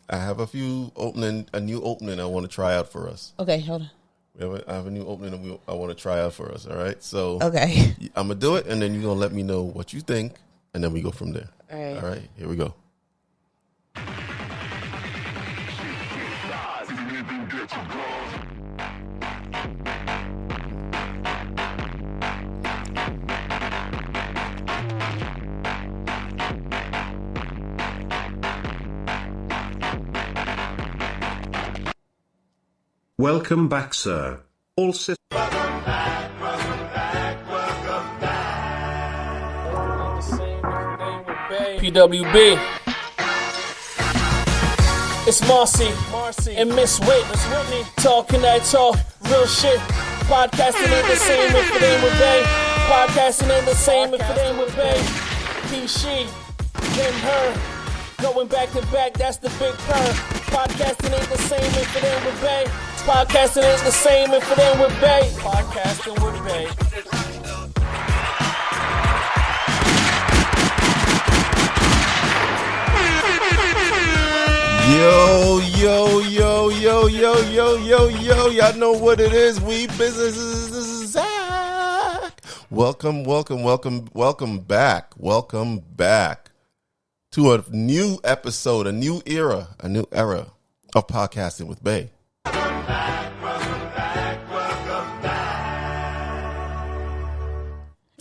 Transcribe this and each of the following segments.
I have a new opening I want to try out for us. Okay, hold on. I have a new opening I want to try out for us. All right, so Okay, I'm gonna do it, and then you're gonna let me know what you think, and then we go from there. all All right, here we go. Welcome back, sir. All systems. Welcome back. PWB. It's Marcy and Miss Whitney talking that talk, real shit. Podcasting ain't the same if it ain't with Bae. Podcasting ain't the same if it ain't with Bae. He, she, them, her. Going back to back, that's the big purr. Podcasting ain't the same if it ain't with Bae. Podcasting ain't the same if it ain't with Bae. Podcasting with Bae. Yo, y'all know what it is. We business Zach. Welcome back to a new episode, a new era of Podcasting with Bae.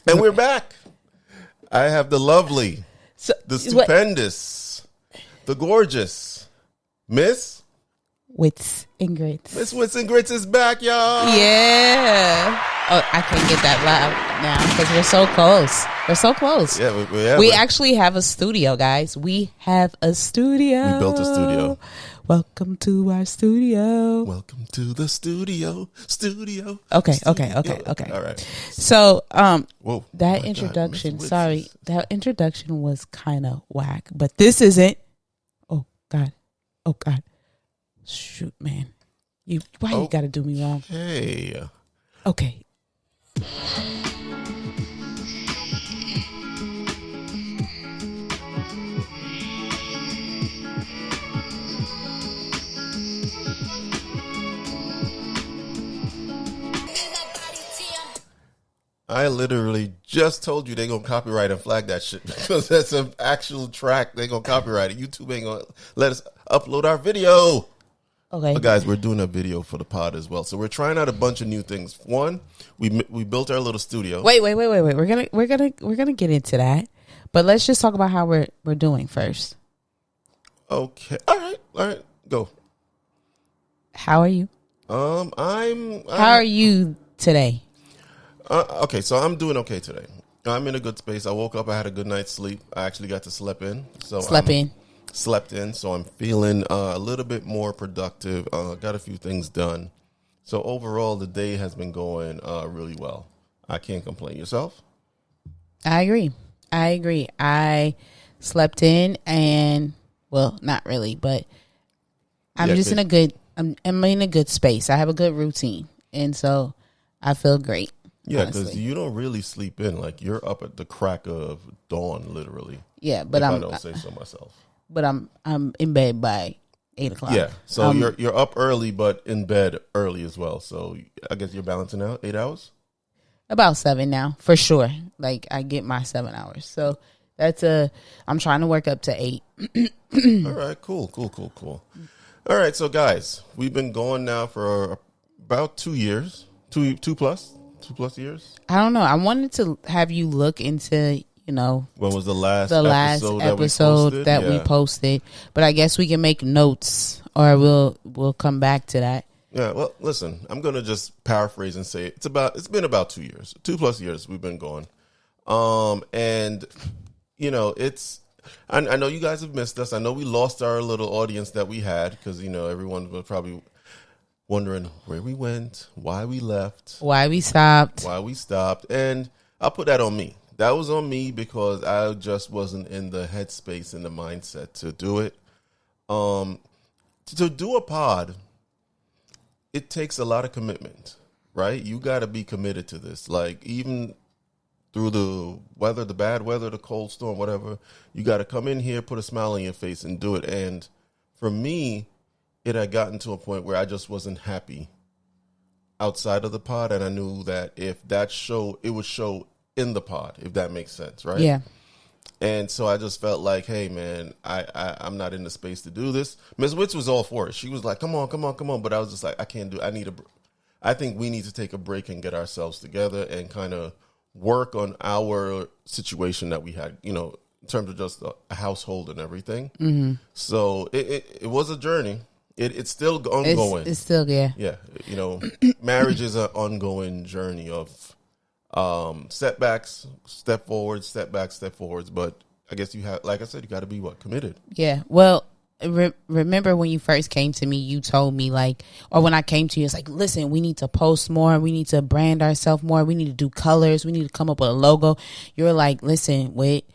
And we're back. I have the lovely, the stupendous, the gorgeous Miss Wits and Grits. Miss Wits and Grits is back, y'all. Yeah. Oh, I can't get that loud now because we're so close. We're so close. Yeah, we actually have a studio, guys. We have a studio. We built a studio. Welcome to our studio. Welcome to the studio. Okay. All right. So, Whoa. that introduction, that introduction was kind of whack, but this isn't. Oh God. Shoot, man. Why you got to do me wrong? Hey. Okay. I literally just told you they're going to copyright and flag that shit because that's an actual track. They're going to copyright it. YouTube ain't going to let us upload our video. Okay. But guys, we're doing a video for the pod as well. So we're trying out a bunch of new things. One, we built our little studio. Wait. We're gonna get into that. But let's just talk about how we're doing first. Okay. All right. Go. How are you? How are you today? Okay, so I'm doing okay today. I'm in a good space. I woke up. I had a good night's sleep. I actually got to sleep in. Slept in, so I'm feeling a little bit more productive. Got a few things done. So overall, the day has been going really well. I can't complain. Yourself? I agree. I slept in and, well, not really, but I'm just in a good, I'm in a good space. I have a good routine, and so I feel great. Yeah, because you don't really sleep in. Like, you're up at the crack of dawn, literally. Yeah, but I don't say so myself. But I'm in bed by 8 o'clock. Yeah, so you're up early, but in bed early as well. So I guess you're balancing out 8 hours. About 7 now, for sure. Like, I get my 7 hours. So I'm trying to work up to 8. All right, cool. All right, so guys, we've been going now for about 2 years, two plus years. I don't know. I wanted to have you look into, when was the last episode that we posted, but I guess we can make notes, or we'll come back to that. Yeah, well, listen, I'm gonna just paraphrase and say it's been about 2 years, 2+ years we've been going, and I know you guys have missed us. I know we lost our little audience that we had because everyone was probably wondering where we went, why we left, why we stopped, and I'll put that on me. That was on me because I just wasn't in the headspace and the mindset to do it. To do a pod, it takes a lot of commitment, right? You got to be committed to this. Like, even through the weather, the bad weather, the cold storm, whatever, you got to come in here, put a smile on your face and do it. And for me, it had gotten to a point where I just wasn't happy outside of the pod, and I knew that if that show, it would show in the pod, if that makes sense, right? Yeah. And so I just felt like, hey, man, I'm not in the space to do this. Ms. Witz was all for it. She was like, come on. But I was just like, I can't do it. I think we need to take a break and get ourselves together and kind of work on our situation that we had, you know, in terms of just a household and everything. Mm-hmm. So it was a journey. It's still ongoing. It's still, yeah. Yeah. You know, marriage is an ongoing journey of setbacks, step forwards, step back, step forwards. But I guess you have, like I said, you got to be committed. Yeah. Well, remember when you first came to me, you told me or when I came to you, it's like, listen, we need to post more. We need to brand ourselves more. We need to do colors. We need to come up with a logo. You're like, listen, wait,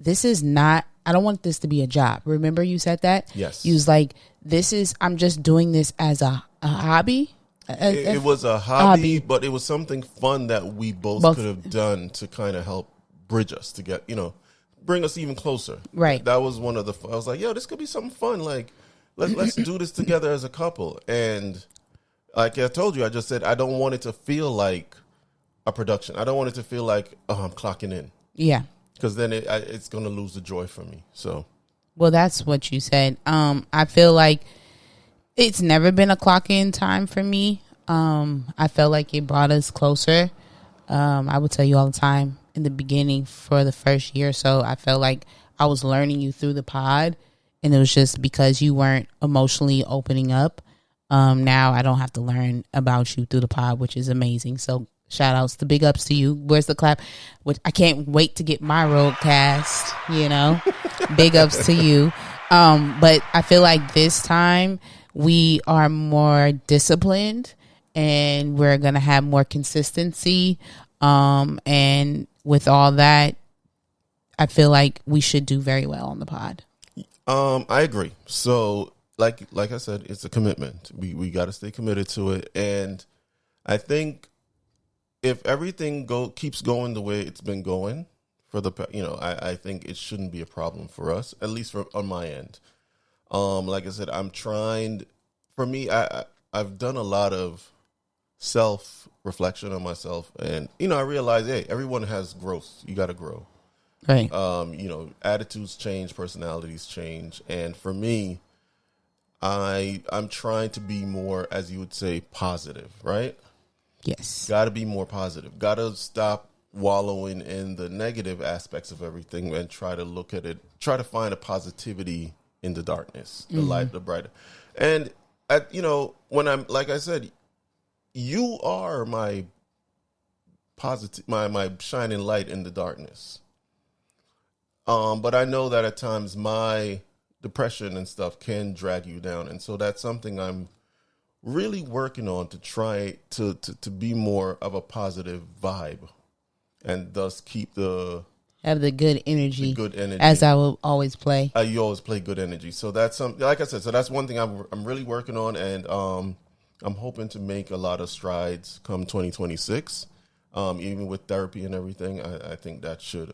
this is not, I don't want this to be a job. Remember you said that? Yes. You was like, I'm just doing this as a hobby. It was a hobby, but it was something fun that we both could have done to kind of help bridge us to get, bring us even closer. Right. That was one of I was like, yo, this could be something fun. Like, let's do this together as a couple. And like I told you, I just said, I don't want it to feel like a production. I don't want it to feel like, oh, I'm clocking in. Yeah. Because then it's going to lose the joy for me. So. Well, that's what you said. I feel like it's never been a clock in time for me. I felt like it brought us closer. I would tell you all the time in the beginning for the first year or so, I felt like I was learning you through the pod, and it was just because you weren't emotionally opening up. Now I don't have to learn about you through the pod, which is amazing. So shout outs to big ups to you. Where's the clap? Which I can't wait to get my roadcast, big ups to you. But I feel like this time we are more disciplined and we're going to have more consistency. And with all that, I feel like we should do very well on the pod. I agree. So like I said, it's a commitment. We got to stay committed to it. And I think if everything keeps going the way it's been going for I think it shouldn't be a problem for us, at least on my end. Like I said, I'm trying. For me, I've done a lot of self-reflection on myself, and I realize, hey, everyone has growth. You got to grow, right? Attitudes change, personalities change, and for me, I'm trying to be more, as you would say, positive, right? Yes. Got to be more positive. Got to stop wallowing in the negative aspects of everything and try to look at it. Try to find a positivity in the darkness, the light, the brighter. And when I'm, like I said, you are my positive, my shining light in the darkness. But I know that at times my depression and stuff can drag you down, and so that's something I'm really working on to try to be more of a positive vibe, and thus have the good energy. As I will always play. You always play good energy. So that's something, like I said, so that's one thing I'm really working on, and I'm hoping to make a lot of strides come 2026. Even with therapy and everything, I think that should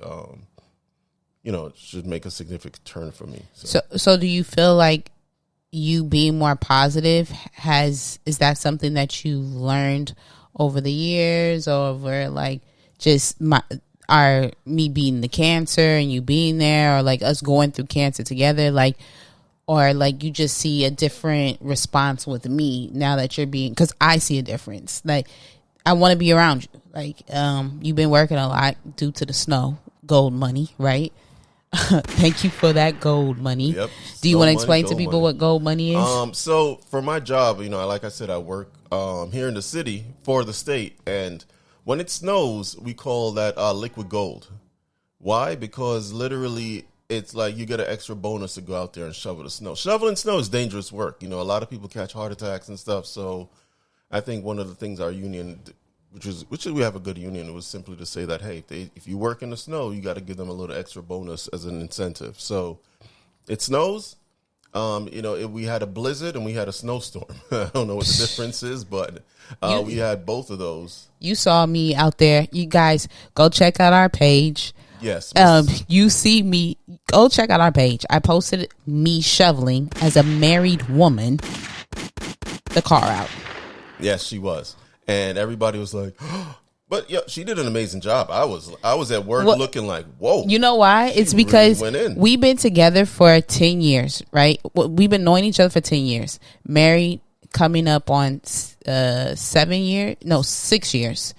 should make a significant turn for me. So do you feel like you being more positive is that something that you learned over the years, or over like just me beating the cancer and you being there, or like us going through cancer together, like, or like you just see a different response with me now that you're because I see a difference. Like, I want to be around you. Like, you've been working a lot due to the snow, gold money, right? Thank you for that gold money. Yep. Do you want to explain to people what gold money is? So for my job, like I said, I work here in the city for the state, and when it snows, we call that liquid gold. Why? Because literally, it's like you get an extra bonus to go out there and shovel the snow. Shoveling snow is dangerous work. A lot of people catch heart attacks and stuff. So I think one of the things our union, which is we have a good union, it was simply to say that, hey, if you work in the snow, you got to give them a little extra bonus as an incentive. So it snows. We had a blizzard and we had a snowstorm. I don't know what the difference is, but we had both of those. You saw me out there. You guys go check out our page. Yes. You see me, go check out our page. I posted me shoveling as a married woman the car out. Yes, she was. And everybody was like, but yeah, she did an amazing job. I was at work looking like, whoa. You know why? It's because we've been together for 10 years, right? We've been knowing each other for 10 years. Married, coming up on 6 years.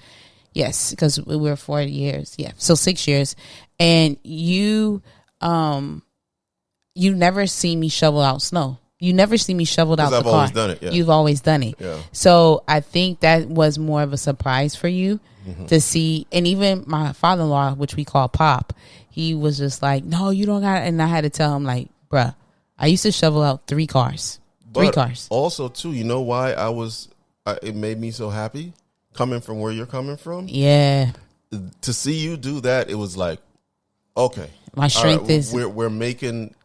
Yes, because we were 4 years. Yeah, so 6 years. And you never see me shovel out snow. You never see me shoveled out the car. I've always done it. Yeah. You've always done it. Yeah. So I think that was more of a surprise for you to see. And even my father-in-law, which we call Pop, he was just like, no, you don't got it. And I had to tell him, like, bruh, I used to shovel out 3 cars. Three cars. Also, too, you know why it made me so happy? Coming from where you're coming from? Yeah. To see you do that, it was like, okay. My strength is... We're making,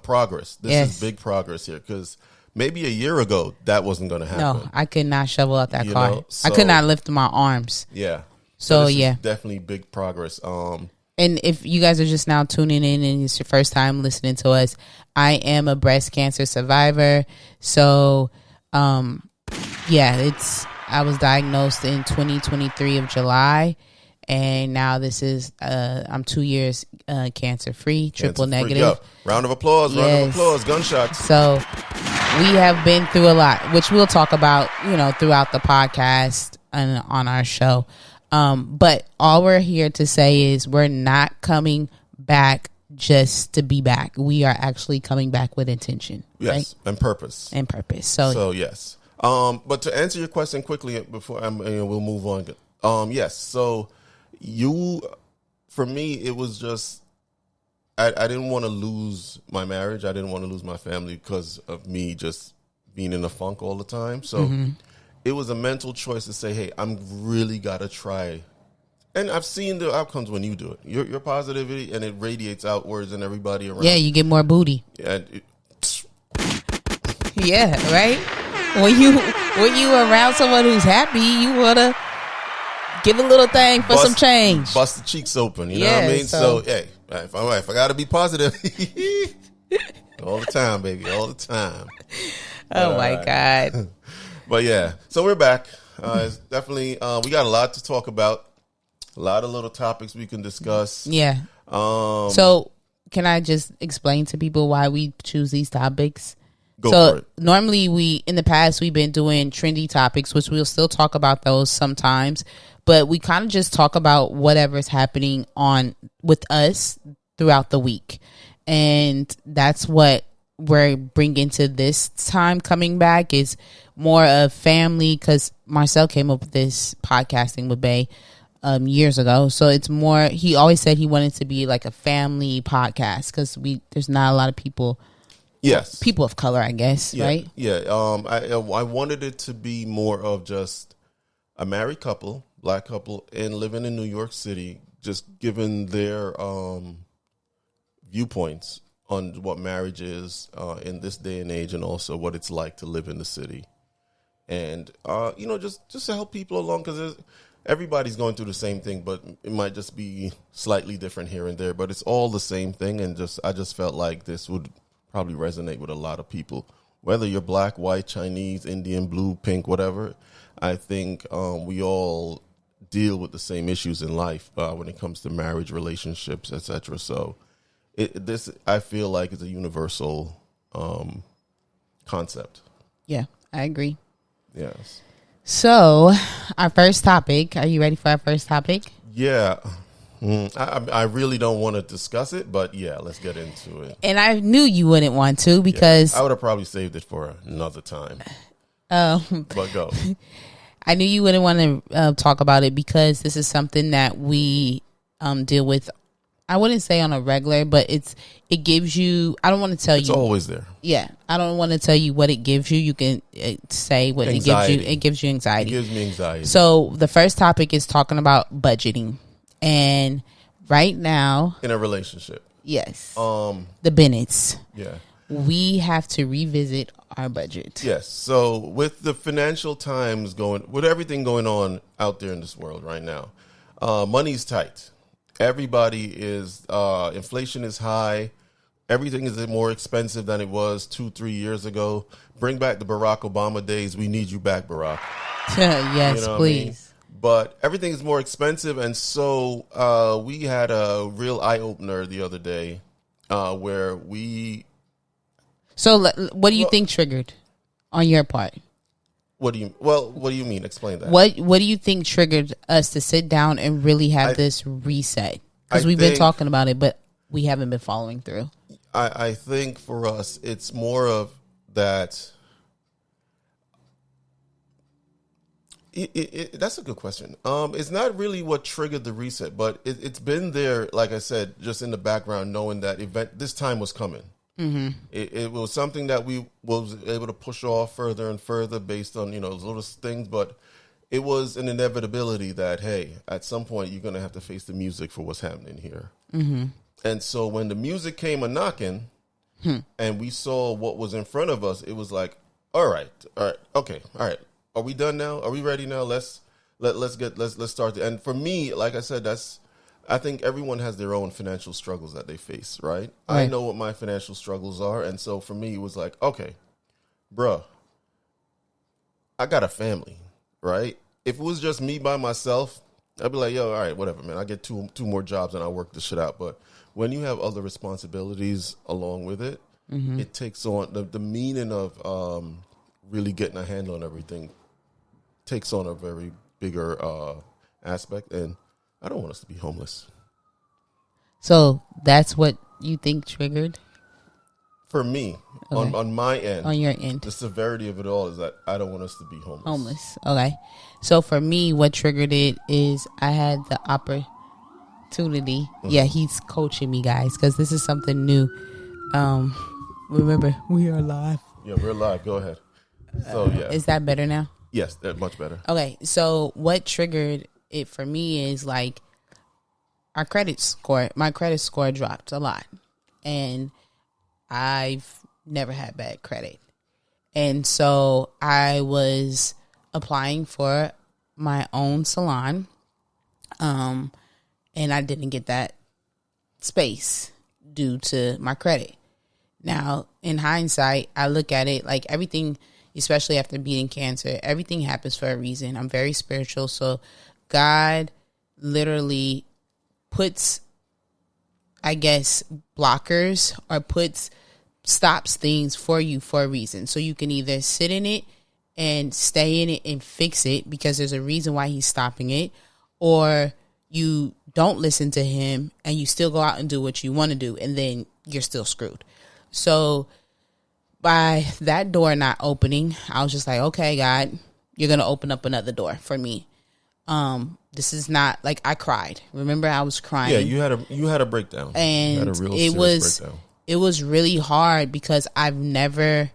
progress. This is big progress here, because maybe a year ago, that wasn't going to happen. No, I could not shovel out that car. I could not lift my arms. Yeah. So this yeah. is definitely big progress. And if you guys are just now tuning in and it's your first time listening to us, I am a breast cancer survivor. So, I was diagnosed in 2023 of July. And now this is, I'm 2 years cancer free, triple negative. Yo, round of applause, gunshots. So we have been through a lot, which we'll talk about, throughout the podcast and on our show. But all we're here to say is we're not coming back just to be back. We are actually coming back with intention. Yes, right? And purpose. So yes. But to answer your question quickly before we'll move on. Yes. So for me, it was just, I didn't want to lose my marriage. I didn't want to lose my family because of me just being in a funk all the time. So it was a mental choice to say, hey, I'm really got to try. And I've seen the outcomes when you do it. Your positivity, and it radiates outwards and everybody around. Yeah, you get more booty. Yeah, right? When you around someone who's happy, you want to give a little thing for some change. Bust the cheeks open, you know what I mean? So hey, if I got to be positive all the time, baby, all the time. Oh, my God. But yeah, so we're back. It's definitely, we got a lot to talk about. A lot of little topics we can discuss. Yeah. So can I just explain to people why we choose these topics? Go for it. Normally in the past, we've been doing trendy topics, which we'll still talk about those sometimes. But we kind of just talk about whatever's happening with us throughout the week. And that's what we're bringing to this time coming back, is more of family, because Marcel came up with this Podcasting with Bae years ago. So it's more, he always said he wanted to be like a family podcast, because there's not a lot of people. Yes. People of color, I guess, right? Yeah. I wanted it to be more of just a married couple, black couple, and living in New York City, just giving their viewpoints on what marriage is in this day and age, and also what it's like to live in the city. And, just to help people along, because everybody's going through the same thing, but it might just be slightly different here and there, but it's all the same thing. And I just felt like this would probably resonate with a lot of people, whether you're black, white, Chinese, Indian, blue, pink, whatever. I think we all deal with the same issues in life when it comes to marriage, relationships, etc. So this, I feel like, is a universal concept. Yeah, I agree. Yes. So our first topic, are you ready for our first topic? Yeah. I really don't want to discuss it, but yeah, let's get into it. And I knew you wouldn't want to, because I would have probably saved it for another time. But go. I knew you wouldn't want to talk about it, because this is something that we deal with. I wouldn't say on a regular, but it gives you. I don't want to tell you. It's always there. Yeah, I don't want to tell you what it gives you. You can say what anxiety. It gives you. It gives you anxiety. It gives me anxiety. So the first topic is talking about budgeting. And right now, in a relationship, yes, the Bennetts, yeah, we have to revisit our budget. Yes. So with the financial times with everything going on out there in this world right now, money's tight, everybody is, inflation is high. Everything is more expensive than it was 2-3 years ago. Bring back the Barack Obama days. We need you back, Barack. Yes, you know please. I mean? But everything is more expensive, and so we had a real eye opener the other day, where we. So, what do you think triggered on your part? What do you mean? Explain that. What do you think triggered us to sit down and really have this reset? Because we've been talking about it, but we haven't been following through. I think for us, it's more of that. That's a good question. It's not really what triggered the reset, but it's been there, like I said, just in the background, knowing that this time was coming. Mm-hmm. It was something that we was able to push off further and further based on, those little things, but it was an inevitability that, hey, at some point you're going to have to face the music for what's happening here. Mm-hmm. And so when the music came a-knocking and we saw what was in front of us, it was like, all right, okay, all right. Are we done now? Are we ready now? Let's start. And for me, like I said, I think everyone has their own financial struggles that they face, right? I know what my financial struggles are. And so for me, it was like, okay, bruh, I got a family, right? If it was just me by myself, I'd be like, yo, all right, whatever, man. I get two more jobs and I'll work this shit out. But when you have other responsibilities along with it, it takes on the meaning of really getting a handle on everything takes on a very bigger aspect. And I don't want us to be homeless. So that's what you think triggered? For me, okay. on my end. On your end. The severity of it all is that I don't want us to be homeless. Okay. So for me, what triggered it is I had the opportunity. Mm-hmm. Yeah, he's coaching me, guys, because this is something new. Remember, we are live. Yeah, we're live. Go ahead. So, yeah. Is that better now? Yes, that's much better. Okay. So what triggered it for me is like my credit score dropped a lot, and I've never had bad credit. And so I was applying for my own salon, and I didn't get that space due to my credit. Now, in hindsight, I look at it like everything, especially after beating cancer, everything happens for a reason. I'm very spiritual, so God literally puts, I guess, blockers or stops things for you for a reason. So you can either sit in it and stay in it and fix it because there's a reason why he's stopping it, or you don't listen to him and you still go out and do what you want to do, and then you're still screwed. So by that door not opening, I was just like, okay, God, you're going to open up another door for me. This is not like I cried. Remember, I was crying. Yeah, you had a breakdown. And you had a real serious breakdown. It was really hard because I've never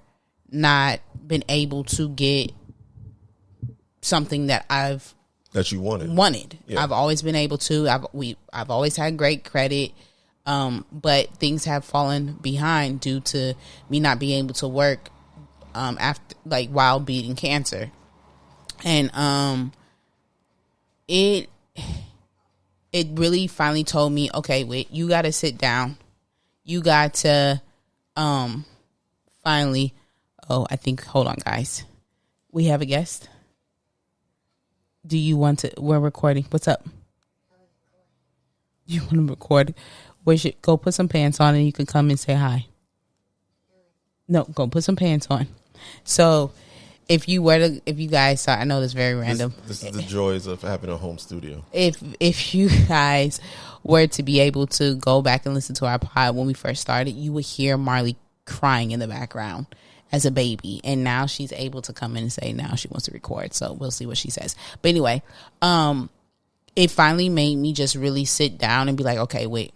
not been able to get something that you wanted. Yeah. I've always been able to. I've always had great credit. But things have fallen behind due to me not being able to work while beating cancer. And it really finally told me, okay, wait, you got to sit down. You got to finally, hold on, guys. We have a guest. Do you want to, we're recording. What's up? You want to record? We should go put some pants on and you can come and say hi. No, go put some pants on. So if you guys saw, I know this is very random. This is the joys of having a home studio. If you guys were to be able to go back and listen to our pod when we first started, you would hear Marley crying in the background as a baby. And now she's able to come in and say now she wants to record. So we'll see what she says. But anyway, it finally made me just really sit down and be like, okay, wait.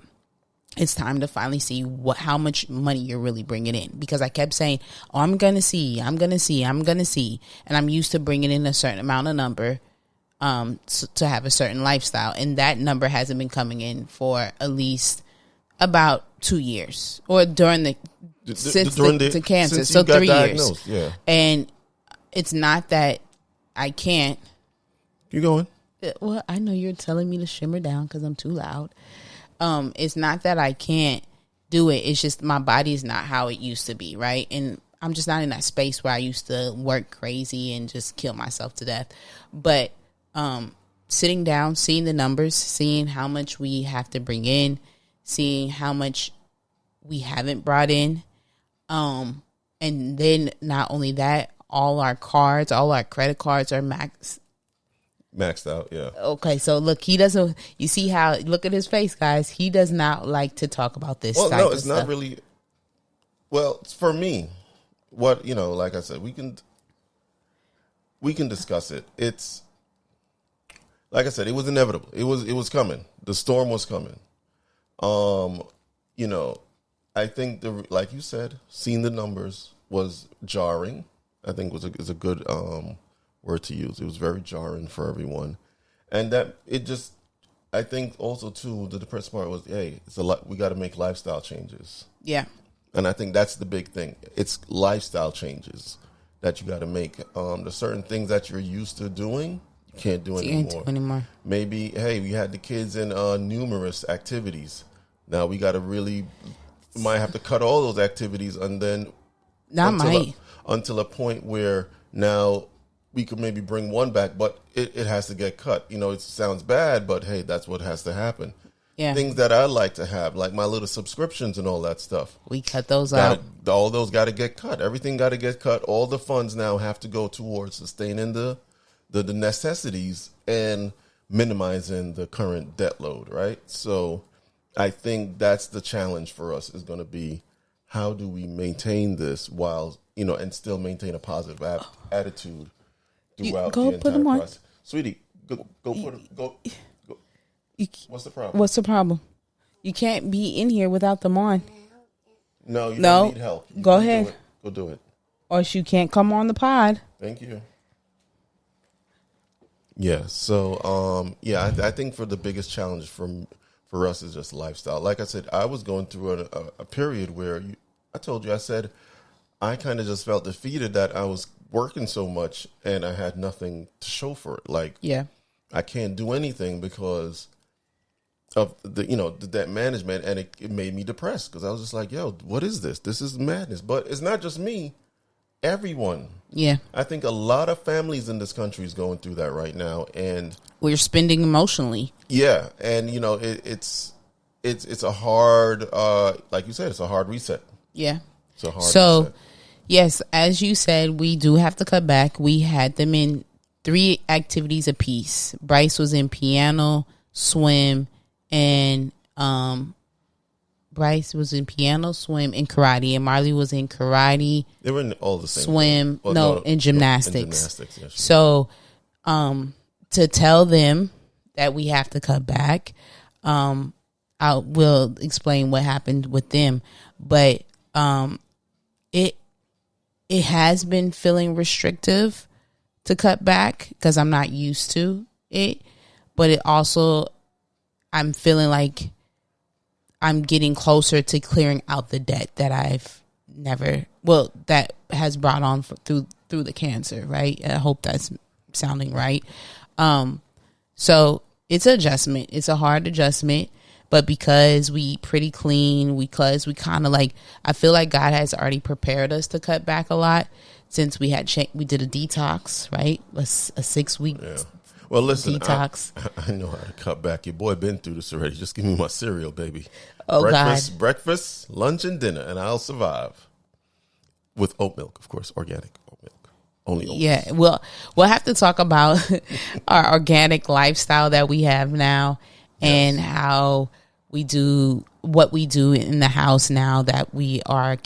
It's time to finally see how much money you're really bringing in, because I kept saying, oh, I'm going to see. And I'm used to bringing in a certain amount of number to have a certain lifestyle. And that number hasn't been coming in for at least about 2 years, or during the cancer. So 3 years. Yeah. And it's not that I can't. You going? Well, I know you're telling me to shimmer down because I'm too loud. It's not that I can't do it. It's just my body is not how it used to be, right? And I'm just not in that space where I used to work crazy and just kill myself to death. But sitting down, seeing the numbers, seeing how much we have to bring in, seeing how much we haven't brought in, and then not only that, all our credit cards are maxed out, yeah. Okay, so look, he doesn't. You see how? Look at his face, guys. He does not like to talk about this. Well, type no, of it's stuff. not really. Well, for me, what like I said, we can discuss it. It's like I said, it was inevitable. It was coming. The storm was coming. I think like you said, seeing the numbers was jarring. I think is a good word to use. It was very jarring for everyone, and that it just. I think also too the depressed part was, hey, it's a lot. We got to make lifestyle changes. Yeah, and I think that's the big thing. It's lifestyle changes that you got to make. The certain things that you're used to doing, you can't do anymore. Maybe we had the kids in numerous activities. Now we got to might have to cut all those activities, and then until a point where now we could maybe bring one back, but it has to get cut. It sounds bad, but hey, that's what has to happen. Yeah. Things that I like to have, like my little subscriptions and all that stuff. We cut those out. All those got to get cut. Everything got to get cut. All the funds now have to go towards sustaining the necessities and minimizing the current debt load, right? So I think that's the challenge for us is going to be, how do we maintain this while, and still maintain a positive attitude throughout the entire process. Sweetie, go. What's the problem? What's the problem? You can't be in here without them on. No, you don't need help. Go ahead. Go do it. Or you can't come on the pod. Thank you. Yeah, so, I think for the biggest challenge for us is just lifestyle. Like I said, I was going through a period where I told you, I said, I kind of just felt defeated that I was working so much and I had nothing to show for it. Like, I can't do anything because of the debt management, and it made me depressed because I was just like, yo, what is this? This is madness. But it's not just me. Everyone. Yeah. I think a lot of families in this country is going through that right now, and we're spending emotionally. Yeah, and it's a hard, like you said, it's a hard reset. Yeah. It's a hard reset. Yes, as you said, we do have to cut back. We had them in 3 activities apiece. Bryce was in piano, swim, and Bryce was in piano, swim, and karate. And Marley was in karate. They were in all the same. Swim, in gymnastics. In gymnastics, yes. So, to tell them that we have to cut back, I will explain what happened with them. But it has been feeling restrictive to cut back because I'm not used to it. But it also, I'm feeling like I'm getting closer to clearing out the debt that that has brought on through the cancer, right? I hope that's sounding right. So it's an adjustment. It's a hard adjustment. But because we pretty clean, because we kind of like, I feel like God has already prepared us to cut back a lot since we did a detox, right? A 6-week Well, listen, detox. I know how to cut back. Your boy been through this already. Just give me my cereal, baby. Oh, Breakfast, lunch, and dinner, and I'll survive. With oat milk, of course, organic oat milk. Only oat milk. Yeah, we'll have to talk about our organic lifestyle that we have now and how we do what we do in the house now that we are.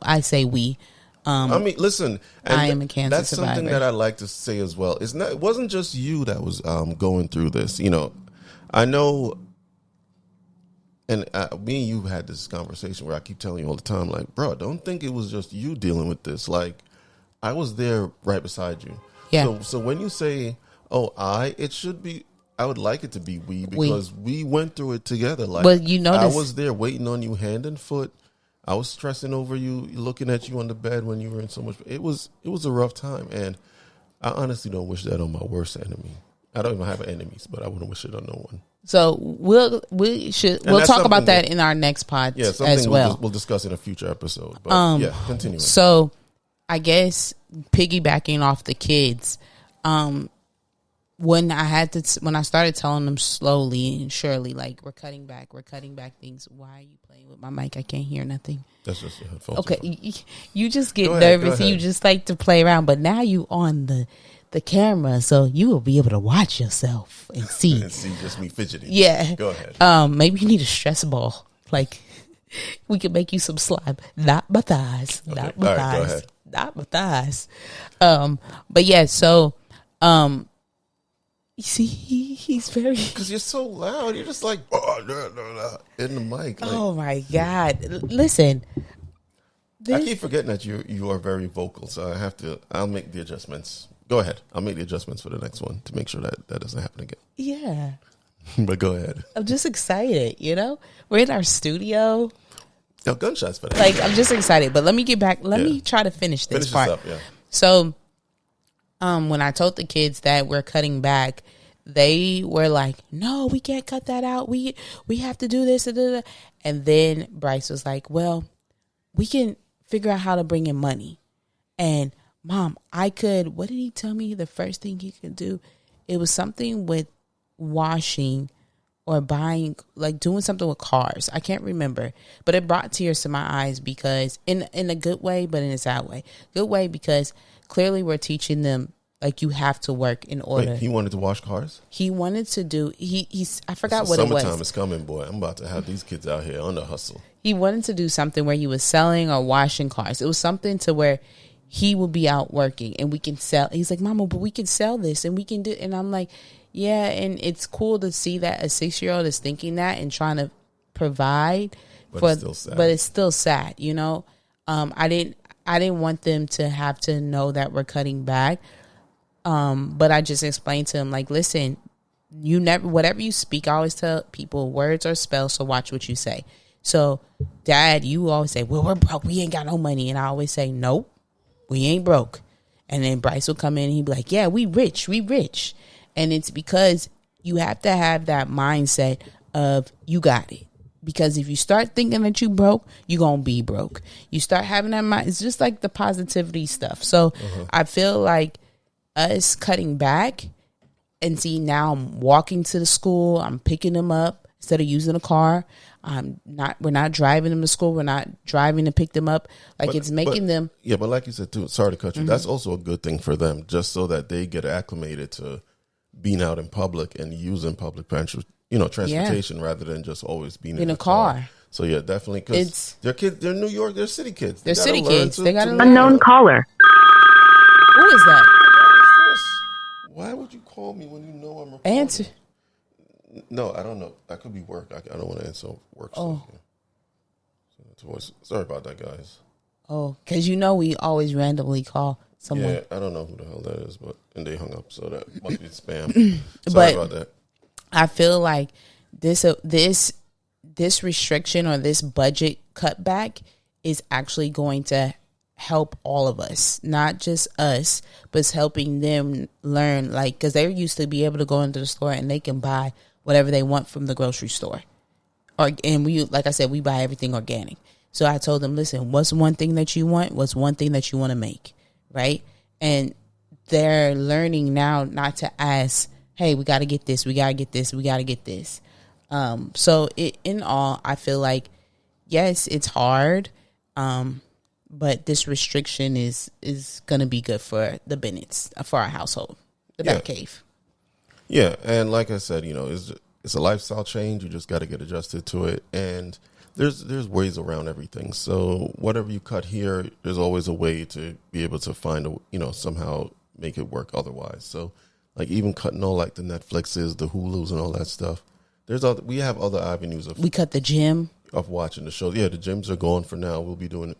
I say we. I mean, listen. I am a cancer survivor. That's something that I like to say as well. It wasn't just you that was going through this. I know, and me and you had this conversation where I keep telling you all the time, like, bro, don't think it was just you dealing with this. Like, I was there right beside you. Yeah. So when you say, it should be. I would like it to be we because we went through it together. Like, but I was there waiting on you hand and foot. I was stressing over you, looking at you on the bed when you were in so much. It was a rough time, and I honestly don't wish that on my worst enemy. I don't even have enemies, but I wouldn't wish it on no one. So we'll talk about that in our next pod as well. We'll discuss in a future episode. But continuing. So I guess piggybacking off the kids, when I started telling them slowly and surely, like, we're cutting back things. Why are you playing with my mic? I can't hear nothing. That's just your headphones. Okay, you just get nervous and you just like to play around, but now you on the camera, so you will be able to watch yourself and see. And see just me fidgeting. Yeah. Go ahead. Maybe you need a stress ball. Like, we could make you some slime. Not my thighs. Okay. Not my All right, thighs. go ahead. Not my thighs. But yeah, so you see, he's very, because you're so loud. You're just like in the mic. Like, oh my God. Listen. I keep forgetting that you are very vocal, so I'll make the adjustments. Go ahead. I'll make the adjustments for the next one to make sure that doesn't happen again. Yeah. But go ahead. I'm just excited, We're in our studio. No gunshots for that. Like, I'm just excited. But let me get back. Let me try to finish this part. Up, yeah. So, when I told the kids that we're cutting back, they were like, no, we can't cut that out. We have to do this. And then Bryce was like, well, we can figure out how to bring in money. And Mom, what did he tell me the first thing he could do? It was something with washing or buying, like doing something with cars. I can't remember, but it brought tears to my eyes because in a good way, but in a sad way. Good way because clearly we're teaching them, like, you have to work in order. Wait, he wanted to wash cars? He wanted to do, I forgot what it was. Summertime is coming, boy. I'm about to have these kids out here on the hustle. He wanted to do something where he was selling or washing cars. It was something to where he will be out working and we can sell. He's like, Mama, but we can sell this and we can do. And I'm like, yeah. And it's cool to see that a 6-year-old is thinking that and trying to provide. But it's still sad, I didn't want them to have to know that we're cutting back. But I just explained to him, like, listen, whatever you speak, I always tell people words are spells. So watch what you say. So Dad, you always say, well, we're broke. We ain't got no money. And I always say, nope. We ain't broke. And then Bryce will come in and he'd be like, yeah, we rich. And it's because you have to have that mindset of you got it. Because if you start thinking that you broke, you're going to be broke. You start having that mind. It's just like the positivity stuff. So I feel like us cutting back and see now I'm walking to the school. I'm picking them up instead of using a car. We're not driving them to school. We're not driving to pick them up. Like, it's making them. Yeah, but like you said, too, sorry to cut you. That's also a good thing for them, just so that they get acclimated to being out in public and using public transportation rather than just always being in a car. So yeah, definitely, because they're kids. They're New York. They're city kids. They're city kids. They got unknown caller. Who is that? Why would you call me when you know I'm recording? Answer. No, I don't know. That could be work. I don't want to answer work stuff. Yeah. Sorry about that, guys. Oh, because we always randomly call someone. Yeah, I don't know who the hell that is, and they hung up, so that must be spam. Sorry about that. I feel like this restriction or this budget cutback is actually going to help all of us, not just us, but it's helping them learn, like, because they used to be able to go into the store and they can buy whatever they want from the grocery store. And we, like I said, we buy everything organic. So I told them, listen, what's one thing that you want? What's one thing that you want to make? Right? And they're learning now not to ask, hey, we got to get this. We got to get this. We got to get this. So in all, I feel like, yes, it's hard. But this restriction is going to be good for the Bennetts, for our household, the Batcave. Yeah, and like I said, it's a lifestyle change. You just got to get adjusted to it, and there's ways around everything. So whatever you cut here, there's always a way to be able to find somehow make it work otherwise. So like even cutting all like the Netflixes, the Hulus, and all that stuff. We have other avenues of. We cut the gym. Of watching the shows. Yeah, the gyms are gone for now. We'll be doing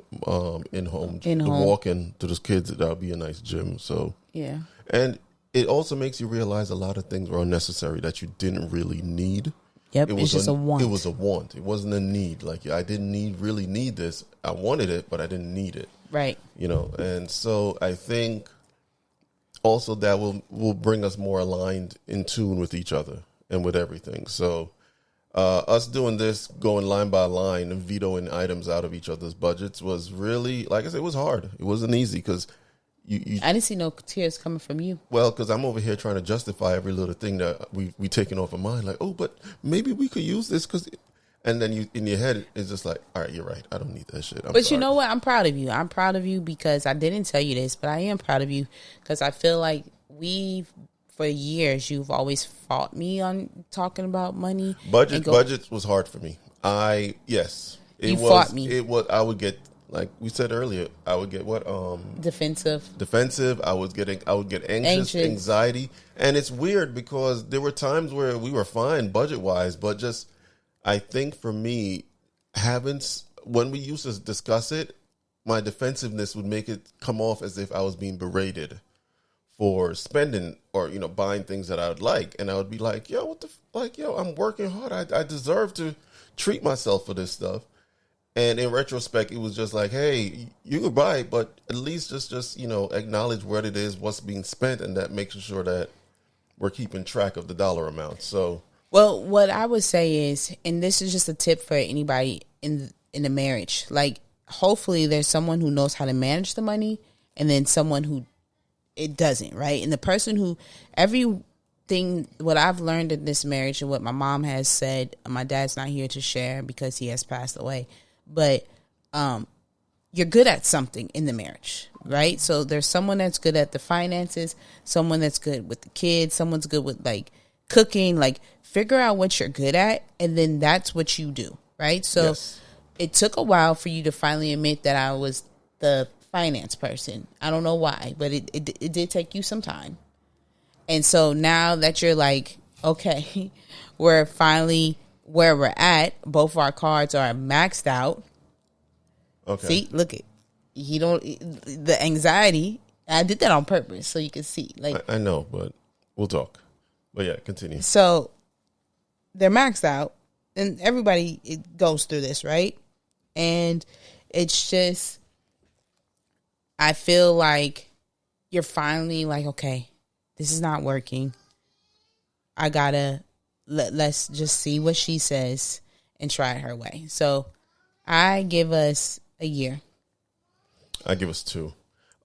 in-home. The walk-in to those kids, that'll be a nice gym. So yeah. And it also makes you realize a lot of things were unnecessary that you didn't really need. Yep, it's just a want. It was a want. It wasn't a need. Like, I didn't really need this. I wanted it, but I didn't need it. Right. And so I think also that will bring us more aligned, in tune with each other and with everything. So us doing this, going line by line and vetoing items out of each other's budgets was really, like I said, it was hard. It wasn't easy because you I didn't see no tears coming from you. Well, because I'm over here trying to justify every little thing that we taking off of mine. Like, oh, but maybe we could use this because, and then you in your head it's just like, all right, you're right. I don't need that shit. But you know what? I'm proud of you. I'm proud of you because I didn't tell you this, but I am proud of you because I feel like for years, you've always fought me on talking about money. Budgets was hard for me. You fought me. It was. I would get, like we said earlier, I would get what defensive. I would get anxious, anxiety, and it's weird because there were times where we were fine budget wise, but just I think for me, when we used to discuss it, my defensive-ness would make it come off as if I was being berated for spending or buying things that I would like, and I would be like, yo, I'm working hard. I deserve to treat myself for this stuff. And in retrospect, it was just like, hey, you could buy it, but at least just acknowledge what it is, what's being spent, and that makes sure that we're keeping track of the dollar amount. So, well, what I would say is, and this is just a tip for anybody in a marriage, like hopefully there's someone who knows how to manage the money, and then someone who it doesn't, right? And the person who what I've learned in this marriage and what my mom has said, my dad's not here to share because he has passed away, but you're good at something in the marriage, right? So there's someone that's good at the finances, someone that's good with the kids, someone's good with like cooking, like figure out what you're good at, and then that's what you do, right? So It took a while for you to finally admit that I was the finance person. I don't know why, but it did take you some time. And so now that you're like, okay, we're finally where we're at, both our cards are maxed out. Okay. See, look it. The anxiety, I did that on purpose so you can see. Like I know, but we'll talk. But yeah, continue. So they're maxed out, and everybody goes through this, right? And it's just, I feel like you're finally like, okay, this is not working. I gotta let's just see what she says and try it her way. So I give us a year. I give us 2.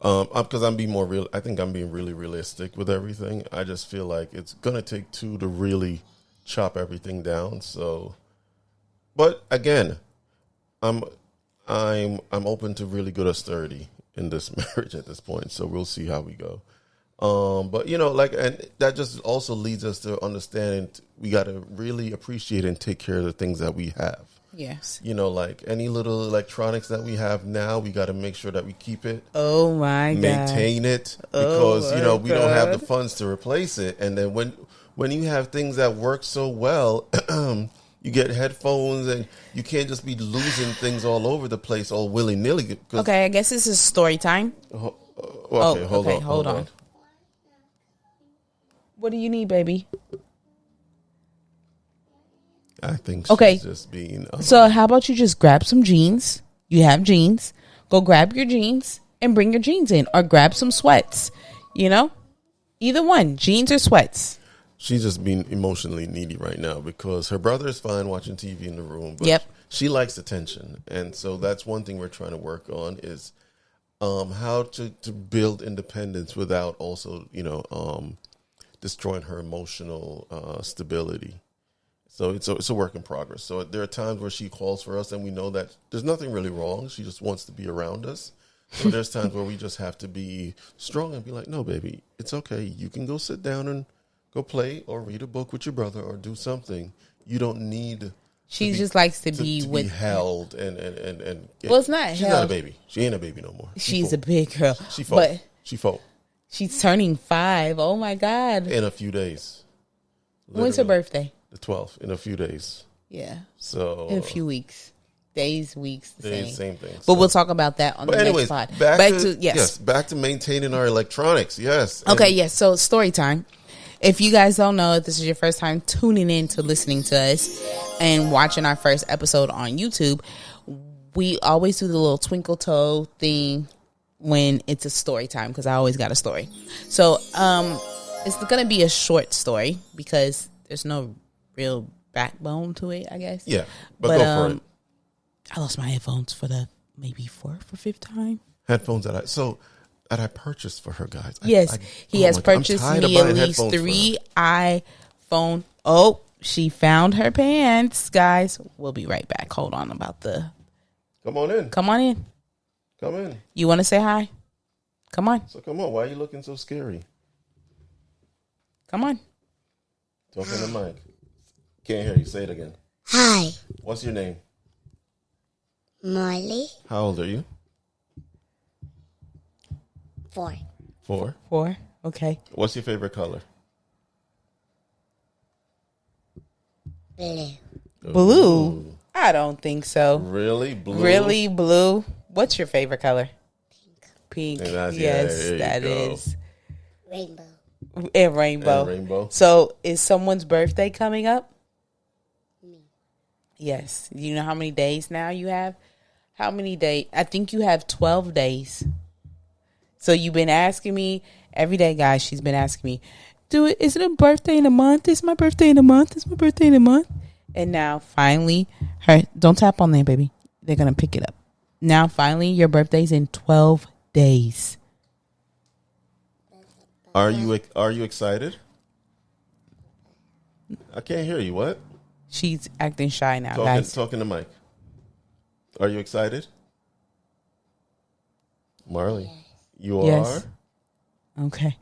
Because I'm being more real. I think I'm being really realistic with everything. I just feel like it's gonna take 2 to really chop everything down. So, but again, I'm open to really good austerity in this marriage at this point. So we'll see how we go. But and that just also leads us to understanding we got to really appreciate and take care of the things that we have. Yes. Like any little electronics that we have now, we got to make sure that we keep it. Oh my God. Maintain it because, we don't have the funds to replace it. And then when you have things that work so well, you get headphones and you can't just be losing things all over the place all willy-nilly. Okay, I guess this is story time. Hold on. What do you need, baby? I think she's just being... So how about you just grab some jeans? You have jeans. Go grab your jeans and bring your jeans in. Or grab some sweats. Either one. Jeans or sweats. She's just being emotionally needy right now because her brother is fine watching TV in the room. But she likes attention. And so that's one thing we're trying to work on is how to build independence without also, destroying her emotional stability. So it's a work in progress. So there are times where she calls for us and we know that there's nothing really wrong. She just wants to be around us. So there's times where we just have to be strong and be like, no, baby, it's okay. You can go sit down and go play or read a book with your brother or do something. You don't need. She just likes to be be held and. Well, it's not. She's not a baby. She ain't a baby no more. She's a big girl. She 4. She's turning 5. Oh my God! In a few days. Literally. When's her birthday? The 12th. In a few days. Yeah. So in a few weeks. Days, weeks, same thing. But we'll talk about that on the next pod. Back to maintaining our electronics. Yes. Okay. Yes. So story time. If you guys don't know, if this is your first time tuning in to listening to us and watching our first episode on YouTube, we always do the little twinkle toe thing when it's a story time because I always got a story. So it's going to be a short story because there's no real backbone to it, I guess. Yeah, but go for it. I lost my headphones for the maybe fourth or fifth time. Headphones that I purchased for her, guys. Yes, he has purchased me at least 3 iPhone. Oh, she found her pants, guys. We'll be right back. Hold on about the. Come on in. Come on in. Come in. You want to say hi? Come on. So come on. Why are you looking so scary? Come on. Talk in the mic. Can't hear you. Say it again. Hi, What's your name? Marley. How old are you? 4. 4. 4. Okay. What's your favorite color? Blue. Blue? I don't think so. Really? Blue? Really blue? What's your favorite color? Pink. And that's- Yes, yeah, that there you go. is. Rainbow. And rainbow. And rainbow. So is someone's birthday coming up? Yes. You know how many days now you have? How many days? I think you have 12 days. So you've been asking me every day, guys. She's been asking me, is it a birthday in a month? Is my birthday in a month? Is my birthday in a month? And now finally, don't tap on there, baby. They're going to pick it up. Now finally, your birthday's in 12 days. Are you excited? I can't hear you. What? She's acting shy now, guys. Talking to Mike. Are you excited? Marley, you Yes. are? Okay.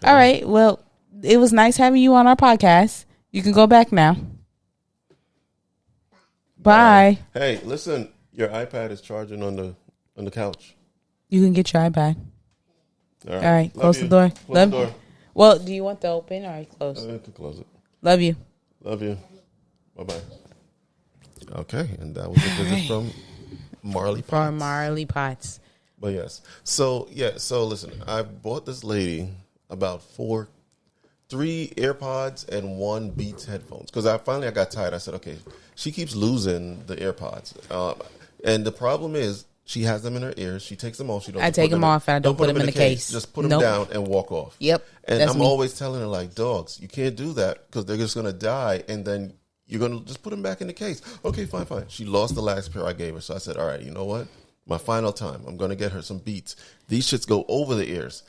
All right. Well, it was nice having you on our podcast. You can go back now. Bye. Hey, listen, your iPad is charging on the couch. You can get your iPad. All All right. Love Close you. the door. Close the door. Well, do you want the open or close? I can close it. Love you. Love you. Bye-bye. Okay, and that was a visit from Marley Potts. From Marley Potts. But yes. So listen, I bought this lady about 3 AirPods and 1 Beats headphones. Because I got tired. I said, okay, she keeps losing the AirPods. And the problem is she has them in her ears. She takes them off. I take them off and I don't put them in the case. Just put them down and walk off. Yep. And that's I'm me. always telling her, like, dogs, you can't do that because they're just going to die. And then you're going to just put them back in the case. Okay, fine. She lost the last pair I gave her. So I said, all right, you know what? My final time, I'm going to get her some Beats. These shits go over the ears.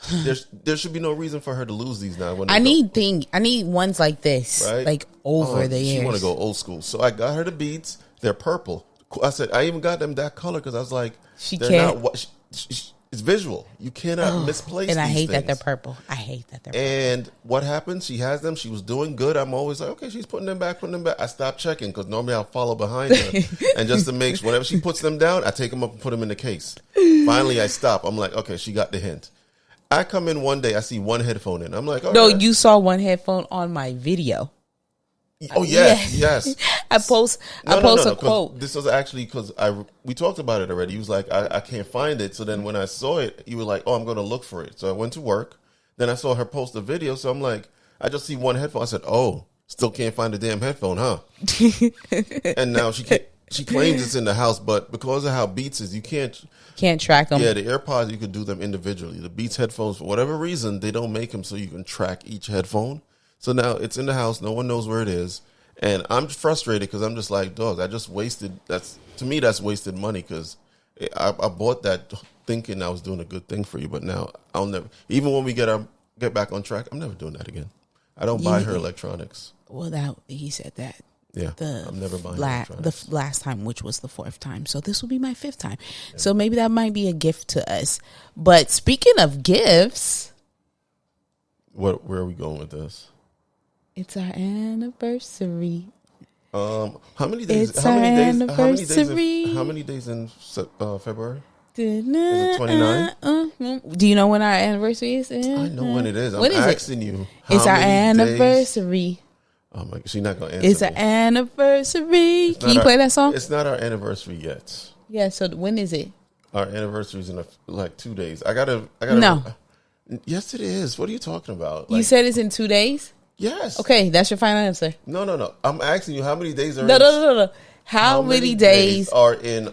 There should be no reason for her to lose these now. I need ones like this, right? like over the ears. She want to go old school. So I got her the Beats. They're purple. I said, I even got them that color because I was like, it's visual. You cannot misplace and I these hate things. that they're purple. I hate that they're purple. And what happened? She has them. She was doing good. I'm always like, okay, she's putting them back. I stopped checking because normally I'll follow behind her. And just to make sure, whenever she puts them down, I take them up and put them in the case. Finally, I stop. I'm like, okay, she got the hint. I come in one day, I see 1 headphone in. I'm like, all no, right. you saw 1 headphone on my video. Oh, yes. I post a quote. This was actually because we talked about it already. He was like, I can't find it. So then when I saw it, you were like, oh, I'm going to look for it. So I went to work. Then I saw her post a video. So I'm like, I just see 1 headphone. I said, oh, still can't find the damn headphone, huh? And now she claims it's in the house, but because of how Beats is, you can't track them. Yeah, the AirPods, you could do them individually. The Beats headphones, for whatever reason, they don't make them so you can track each headphone. So now it's in the house. No one knows where it is. And I'm frustrated because I'm just like, dogs, I just wasted. That's wasted money because I bought that thinking I was doing a good thing for you. But now I'll never, even when we get back on track, I'm never doing that again. I don't buy her electronics. Well, he said that. Yeah, I'm never buying electronics. The last time, which was the 4th time. So this will be my 5th time. Yeah. So maybe that might be a gift to us. But speaking of gifts. Where are we going with this? It's our anniversary. How many days? It's our anniversary. How many days in February? Is it 29? Do you know when our anniversary is? I know when it is. I'm asking you. It's our anniversary. Oh my God, she's not gonna answer. It's our anniversary. Can you play that song? It's not our anniversary yet. Yeah. So when is it? Our anniversary is in like 2 days. I gotta. No. Yes, it is. What are you talking about? You said it's in 2 days. Yes. Okay, that's your final answer. No. I'm asking you how many days are. No. How many days are in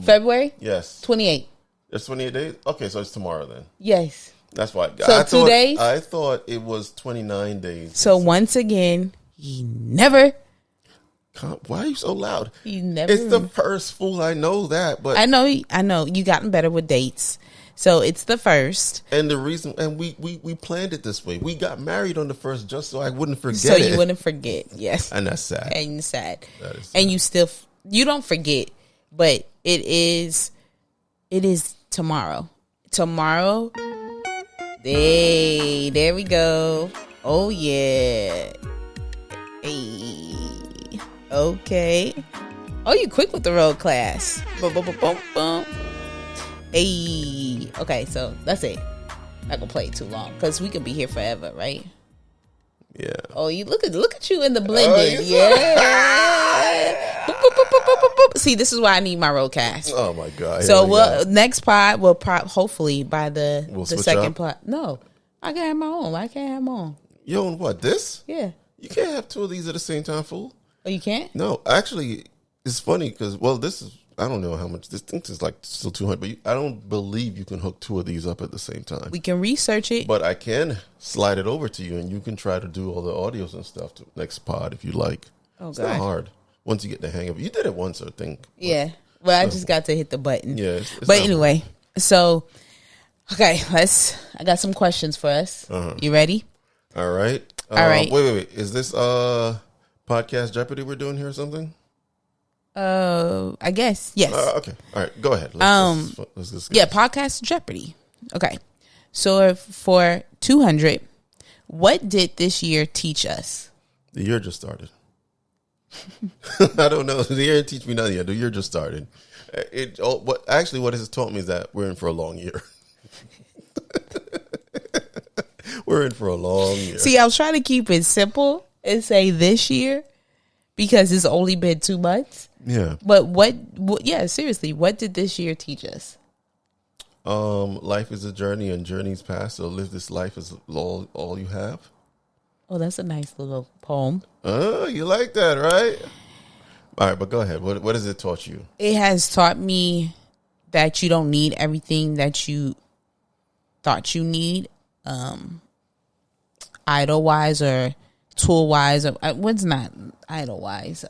February? Yes. 28. It's 28 days? Okay, so it's tomorrow then. Yes. That's why. So 2 days? I thought it was 29 days. So once again, he never. Why are you so loud? He never. It's the first, fool. I know that, but I know. You gotten better with dates. So it's the first. And the reason, and we planned it this way. We got married on the first just so I wouldn't forget. So you wouldn't forget. Yes. And that's sad. And sad. That is sad. And you don't forget, but it is tomorrow. Tomorrow. Hey, there we go. Oh yeah. Hey. Okay. Oh, you quick with the road class. Boom, boom, boom, boom, boom. Hey. Okay, so that's it. Not gonna play it too long because we could be here forever, right? Yeah. Oh, you look at you in the blended. Yeah. Boop, boop, boop, boop, boop, boop, boop. See, this is why I need my roadcast. Oh my god. So next pod will hopefully by the second up? pod. No, I can have my own. I can't have my own. You own what? This? Yeah. You can't have two of these at the same time, fool. Oh, you can't? No, actually, it's funny because this is. I don't know how much. This thing is like still 200, but I don't believe you can hook two of these up at the same time. We can research it. But I can slide it over to you, and you can try to do all the audios and stuff to next pod if you like. Oh, it's God. not hard once you get the hang of it. You did it once, I think. Yeah. Well, I just got to hit the button. Yeah. But anyway, so okay, I got some questions for us. You ready? All right. All right. Wait. Is this podcast Jeopardy we're doing here or something? I guess yes. Okay. All right. Go ahead. Let's just Yeah, podcast Jeopardy. Okay. So for 200, what did this year teach us? The year just started. I don't know. The year didn't teach me nothing yet. The year just started. What it has taught me is that we're in for a long year. We're in for a long year. See, I was trying to keep it simple and say this year because it's only been 2 months. Yeah. But seriously, what did this year teach us? Life is a journey and journeys pass. So live this life as all you have. Oh, that's a nice little poem. Oh, you like that, right? All right, but go ahead. What has it taught you? It has taught me that you don't need everything that you thought you need, idol-wise or tool-wise. What's not idol-wise?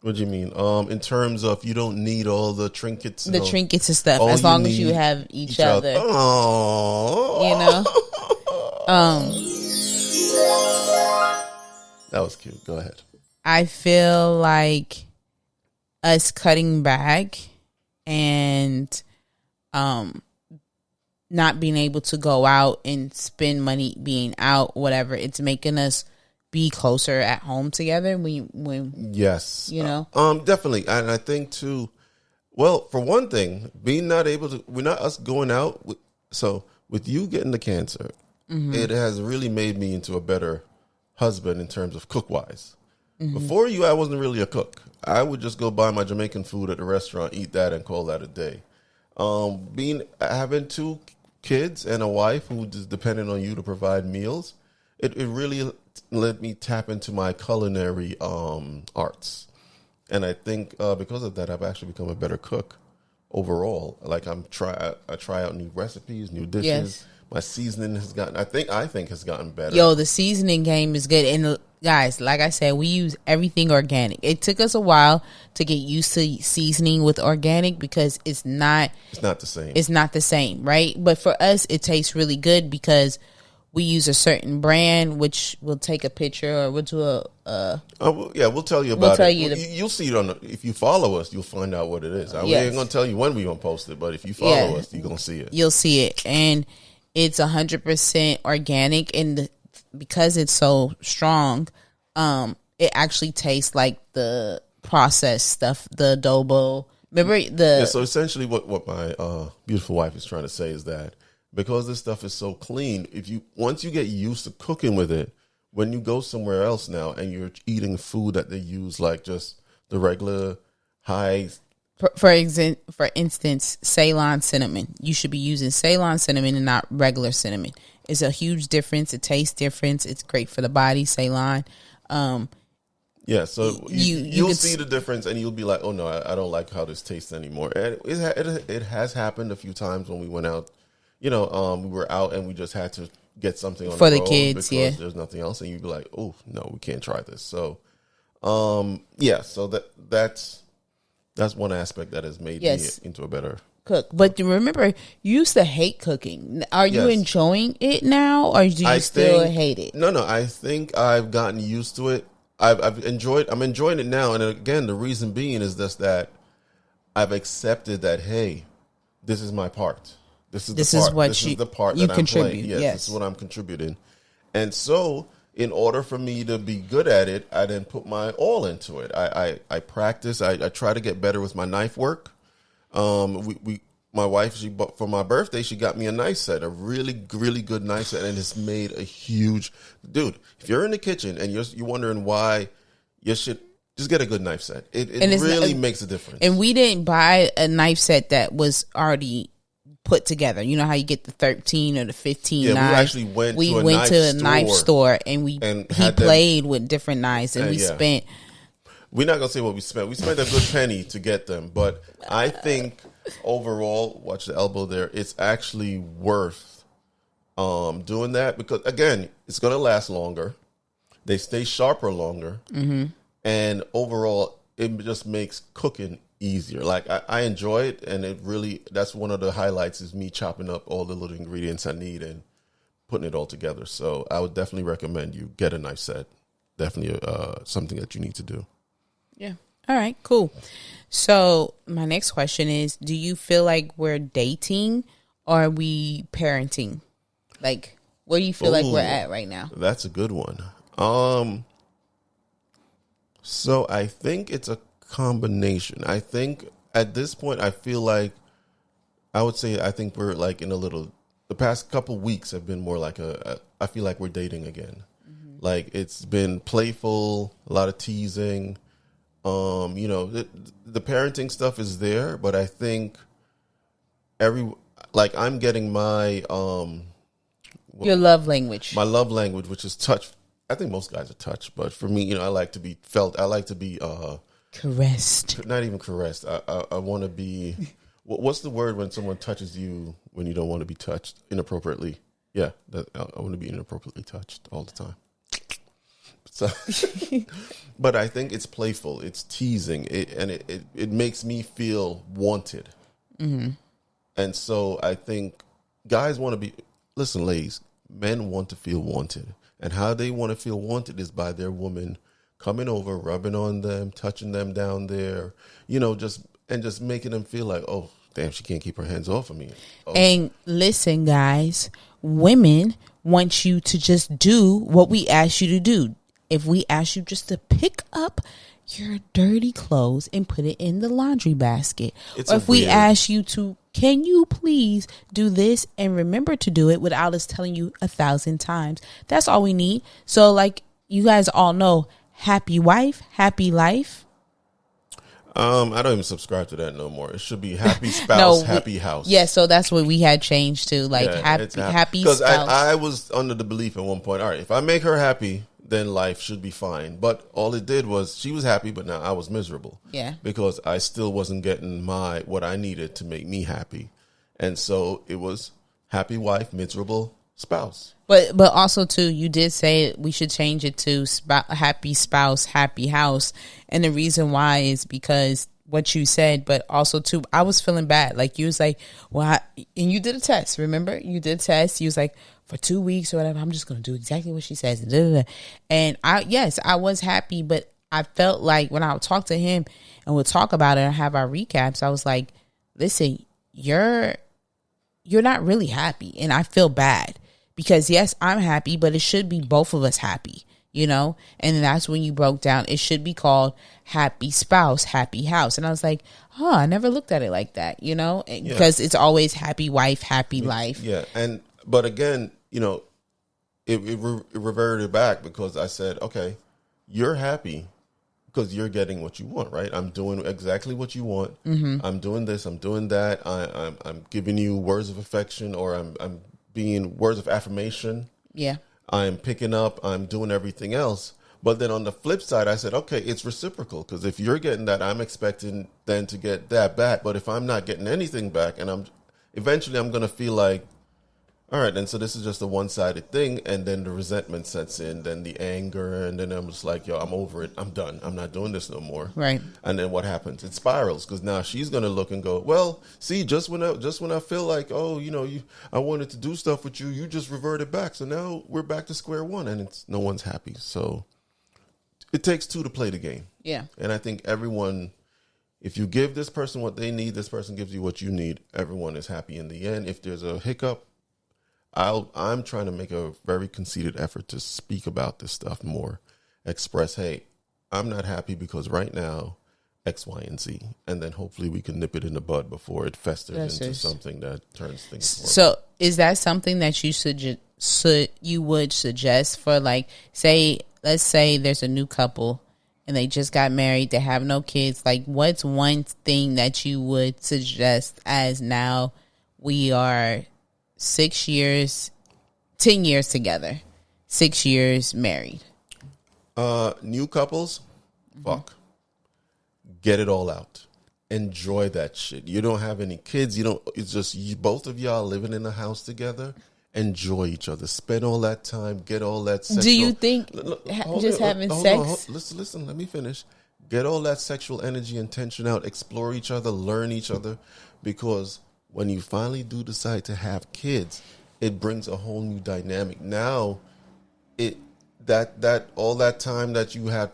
What do you mean? In terms of you don't need all the trinkets. The trinkets and stuff. As long as you have each other. Oh. You know? That was cute. Go ahead. I feel like us cutting back and not being able to go out and spend money being out, whatever, it's making us be closer at home together when yes, you know, definitely. And I think too, well, for one thing, we're not us going out so with you getting the cancer, it has really made me into a better husband in terms of cook wise. Before you, I wasn't really a cook. I would just go buy my Jamaican food at the restaurant, eat that, and call that a day. Having 2 kids and a wife who is dependent on you to provide meals, it really let me tap into my culinary arts, and I think because of that, I've actually become a better cook overall. Like I try out new recipes, new dishes. Yes. My seasoning has gotten, I think has gotten better. Yo, the seasoning game is good. And guys, like I said, we use everything organic. It took us a while to get used to seasoning with organic because it's not the same. It's not the same, right? But for us, it tastes really good because we use a certain brand, which we'll take a picture or we'll do we'll tell you about it. You'll see it if you follow us, you'll find out what it is. We ain't going to tell you when we're going to post it, but if you follow us, you're going to see it. You'll see it. And it's 100% organic, and because it's so strong, it actually tastes like the processed stuff, the adobo. Remember so essentially what my beautiful wife is trying to say is that because this stuff is so clean, once you get used to cooking with it, when you go somewhere else now and you're eating food that they use like just the regular high. For instance, Ceylon cinnamon. You should be using Ceylon cinnamon and not regular cinnamon. It's a huge difference. It tastes different. It's great for the body, Ceylon. Yeah, so you'll see the difference, and you'll be like, "Oh no, I don't like how this tastes anymore." And it has happened a few times when we went out. We were out and we just had to get something on for the the road kids. because there's nothing else, and you'd be like, "Oh no, we can't try this." So, so that's one aspect that has made me into a better cook. But remember, you used to hate cooking. Are you enjoying it now, or do you still hate it? No, I think I've gotten used to it. I'm enjoying it now, and again, the reason being is just that I've accepted that, hey, this is my part. This is the part that I'm playing. Yes, this is what I'm contributing. And so, in order for me to be good at it, I then put my all into it. I practice. I try to get better with my knife work. My wife, for my birthday, she got me a knife set, a really, really good knife set, and it's made a huge... Dude, if you're in the kitchen and you're wondering why you should just get a good knife set. It really makes a difference. And we didn't buy a knife set that was already put together. You know how you get the 13 or the 15 knives? We actually went to a knife store and he played with different knives, and we spent... We're not going to say what we spent. We spent a good penny to get them, but I think... Overall, watch the elbow there. It's actually worth doing that because, again, it's going to last longer. They stay sharper longer. Mm-hmm. And overall, it just makes cooking easier. Like, I enjoy it, and that's one of the highlights is me chopping up all the little ingredients I need and putting it all together. So I would definitely recommend you get a knife set. Definitely something that you need to do. Yeah. All right, cool. So my next question is, do you feel like we're dating or are we parenting? Like, where do you feel like we're at right now? That's a good one. So I think it's a combination. I think at this point, I feel like I think we're like the past couple weeks have been more like I feel like we're dating again. Mm-hmm. Like it's been playful, a lot of teasing. The parenting stuff is there, but I think I'm getting my your love language. My love language, which is touch. I think most guys are touch, but for me, I like to be felt. I like to be caressed. Not even caressed. I want to be. What's the word when someone touches you when you don't want to be touched inappropriately? Yeah, I want to be inappropriately touched all the time. So, but I think it's playful, it's teasing, it makes me feel wanted. Mm-hmm. And so I think guys want to be, listen, ladies, men want to feel wanted. And how they want to feel wanted is by their woman coming over, rubbing on them, touching them down there, just making them feel like, oh, damn, she can't keep her hands off of me. Oh. And listen, guys, women want you to just do what we ask you to do. If we ask you just to pick up your dirty clothes and put it in the laundry basket, or if we ask you to, can you please do this and remember to do it without us telling you 1,000 times, that's all we need. So like you guys all know, happy wife, happy life. I don't even subscribe to that no more. It should be happy spouse, happy house. Yeah, so that's what we had changed to, like happy spouse. Because I was under the belief at one point, all right, if I make her happy, then life should be fine. But all it did was she was happy, but now I was miserable. Yeah. Because I still wasn't getting what I needed to make me happy. And so it was happy wife, miserable spouse. But also, too, you did say we should change it to happy spouse, happy house. And the reason why is because what you said, but also, too, I was feeling bad. Like, you was like, well, and you did a test, remember? You did a test. You was like, for 2 weeks or whatever, I'm just going to do exactly what she says. And I was happy, but I felt like when I would talk to him and we'll talk about it and have our recaps, I was like, listen, you're not really happy. And I feel bad because yes, I'm happy, but it should be both of us happy, And that's when you broke down. It should be called happy spouse, happy house. And I was like, I never looked at it like that, because it's always happy wife, happy life. Yeah. But again, it reverted back because I said, okay, you're happy because you're getting what you want, right? I'm doing exactly what you want. Mm-hmm. I'm doing this. I'm doing that. I'm giving you words of affection, or I'm being words of affirmation. Yeah. I'm picking up. I'm doing everything else. But then on the flip side, I said, okay, it's reciprocal, because if you're getting that, I'm expecting then to get that back. But if I'm not getting anything back, and eventually I'm going to feel like, all right, and so this is just a one-sided thing, and then the resentment sets in, then the anger, and then I'm just like, yo, I'm over it. I'm done. I'm not doing this no more. Right. And then what happens? It spirals, because now she's going to look and go, well, see, just when I feel like, oh, I wanted to do stuff with you, you just reverted back. So now we're back to square one, and no one's happy. So it takes two to play the game. Yeah. And I think everyone, if you give this person what they need, this person gives you what you need, everyone is happy in the end. If there's a hiccup, I'm trying to make a very conceited effort to speak about this stuff more, express, hey, I'm not happy because right now X, Y, and Z, and then hopefully we can nip it in the bud before it festers into something that turns things forward. So is that something that you would suggest for, like, let's say there's a new couple and they just got married, they have no kids, like, what's one thing that you would suggest as now we are 6 years, 10 years together, 6 years married? New couples, fuck. Get it all out. Enjoy that shit. You don't have any kids. It's just you, both of y'all living in a house together. Enjoy each other. Spend all that time. Get all that sexual. Do you think having sex? Listen, let me finish. Get all that sexual energy and tension out. Explore each other. Learn each other. Because when you finally do decide to have kids, it brings a whole new dynamic. Now, that all that time that you had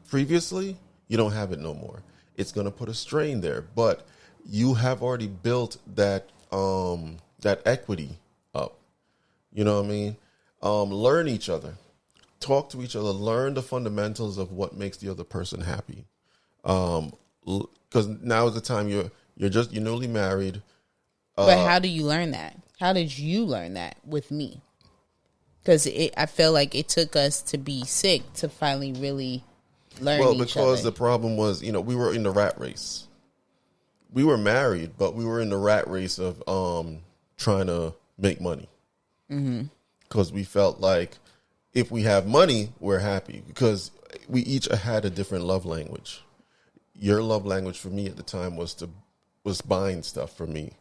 previously, you don't have it no more. It's going to put a strain there, but you have already built that equity up. You know what I mean? Learn each other, talk to each other, learn the fundamentals of what makes the other person happy. Because now is the time you're newly married. But how do you learn that? How did you learn that with me? Because I feel like it took us to be sick to finally really learn each other. Well, because the problem was, we were in the rat race. We were married, but we were in the rat race of trying to make money. Because we felt like if we have money, we're happy. Because we each had a different love language. Your love language for me at the time was buying stuff for me.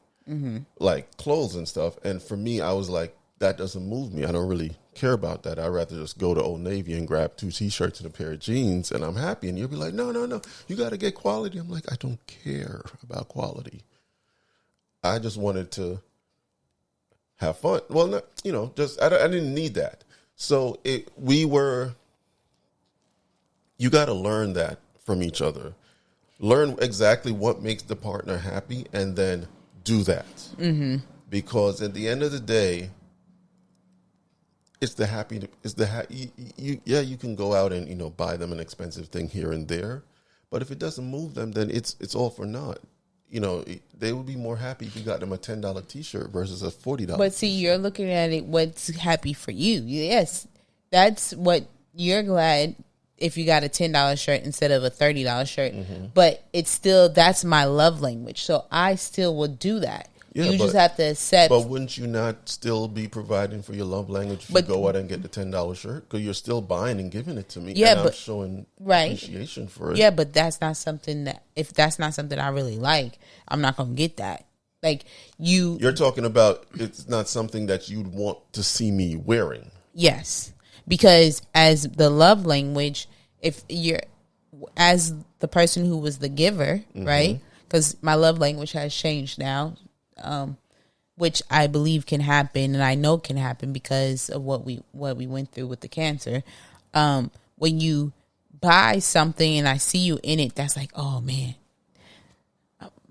Like clothes and stuff. And for me, I was like, that doesn't move me. I don't really care about that. I'd rather just go to Old Navy and grab 2 T-shirts and a pair of jeans and I'm happy. And you'll be like, no, you got to get quality. I'm like, I don't care about quality. I just wanted to have fun. Well, not, I didn't need that. So you got to learn that from each other. Learn exactly what makes the partner happy and then do that. Because at the end of the day, you can go out and buy them an expensive thing here and there, but if it doesn't move them, then it's all for naught. They would be more happy if you got them a $10 T-shirt versus a $40. But see, you're looking at it. What's happy for you? Yes, that's what you're glad if you got a $10 shirt instead of a $30 shirt. But it's still, that's my love language, so I still would do that. Yeah, you just have to accept. But wouldn't you not still be providing for your love language if you go out and get the $10 shirt? Because you're still buying and giving it to me. Yeah, and but I'm showing appreciation for it. Yeah, but that's not something if that's not something I really like, I'm not going to get that. Like you're talking about, it's not something that you'd want to see me wearing. Yes, because as the love language, if you're as the person who was the giver, right? Because my love language has changed now. Which I believe can happen, and I know can happen because of what we went through with the cancer. When you buy something and I see you in it, that's like, oh man,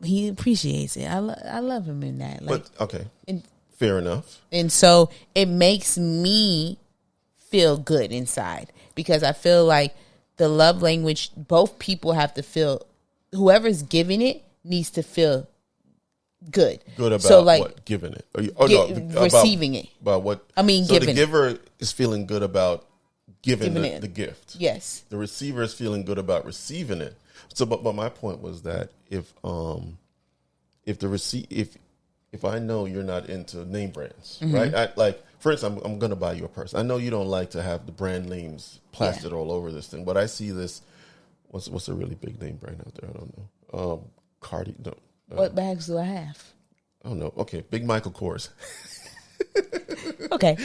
he appreciates it. I love him in that. Like, but okay, fair enough. And so it makes me feel good inside because I feel like the love language, both people have to feel. Whoever's giving it needs to feel good about what? Giving it? Receiving it. About what? I mean, so giving the giver is feeling good about giving the gift. Yes. The receiver is feeling good about receiving it. So, but my point was that if I know you're not into name brands, right? for instance, I'm going to buy you a purse. I know you don't like to have the brand names plastered all over this thing, but I see this. What's a really big name brand out there? I don't know. Cardi. No. What bags do I have? I don't know. Okay, Big Michael Kors. Okay.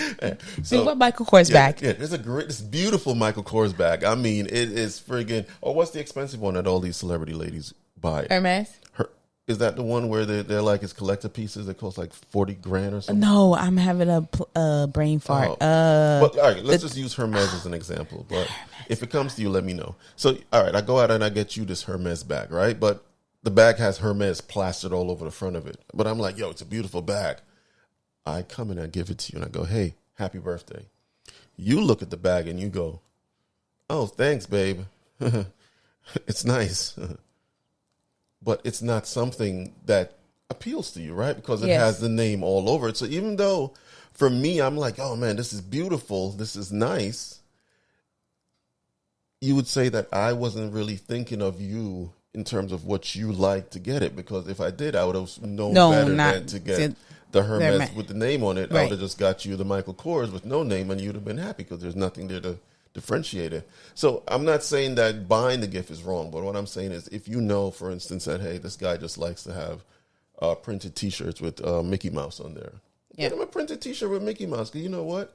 So what Michael Kors bag? Yeah, there's this beautiful Michael Kors bag. I mean, it is friggin'. Oh, what's the expensive one that all these celebrity ladies buy? Hermes. Is that the one where they're like it's collector pieces that cost like $40,000 or something? No, I'm having a brain fart. But all right, let's just use Hermes as an example. But if it comes to you, let me know. So, all right, I go out and I get you this Hermes bag, right? But the bag has Hermes plastered all over the front of it. But I'm like, yo, it's a beautiful bag. I come and I give it to you and I go, hey, happy birthday. You look at the bag and you go, oh, thanks, babe. It's nice. But it's not something that appeals to you, right? Because it has the name all over it. So even though for me, I'm like, oh man, this is beautiful. This is nice. You would say that I wasn't really thinking of you in terms of what you like to get it. Because if I did, I would have known better than to get the Hermes with the name on it. Right. I would have just got you the Michael Kors with no name and you'd have been happy because there's nothing there to differentiate it. So I'm not saying that buying the gift is wrong, but what I'm saying is if you know, for instance, that, hey, this guy just likes to have printed T-shirts with Mickey Mouse on there. Get him a printed T-shirt with Mickey Mouse because you know what?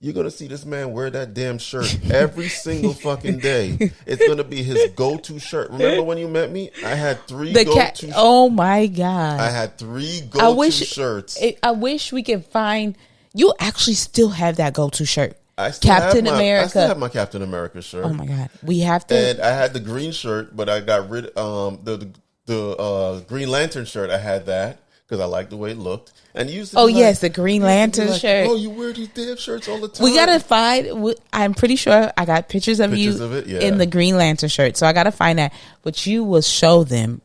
You're going to see this man wear that damn shirt every single fucking day. It's going to be his go-to shirt. Remember when you met me? I had three go-to shirts. Oh, my God. I had 3 go-to shirts. I wish we could find... You actually still have that go-to shirt. Captain America. I still have my Captain America shirt. Oh, my God. We have to... And I had the green shirt, but I got rid of the Green Lantern shirt. I had that because I liked the way it looked. And you used to the Green Lantern shirt. Oh, you wear these damn shirts all the time. We gotta find. I'm pretty sure I got pictures of you in the Green Lantern shirt. So I gotta find that. But you will show them.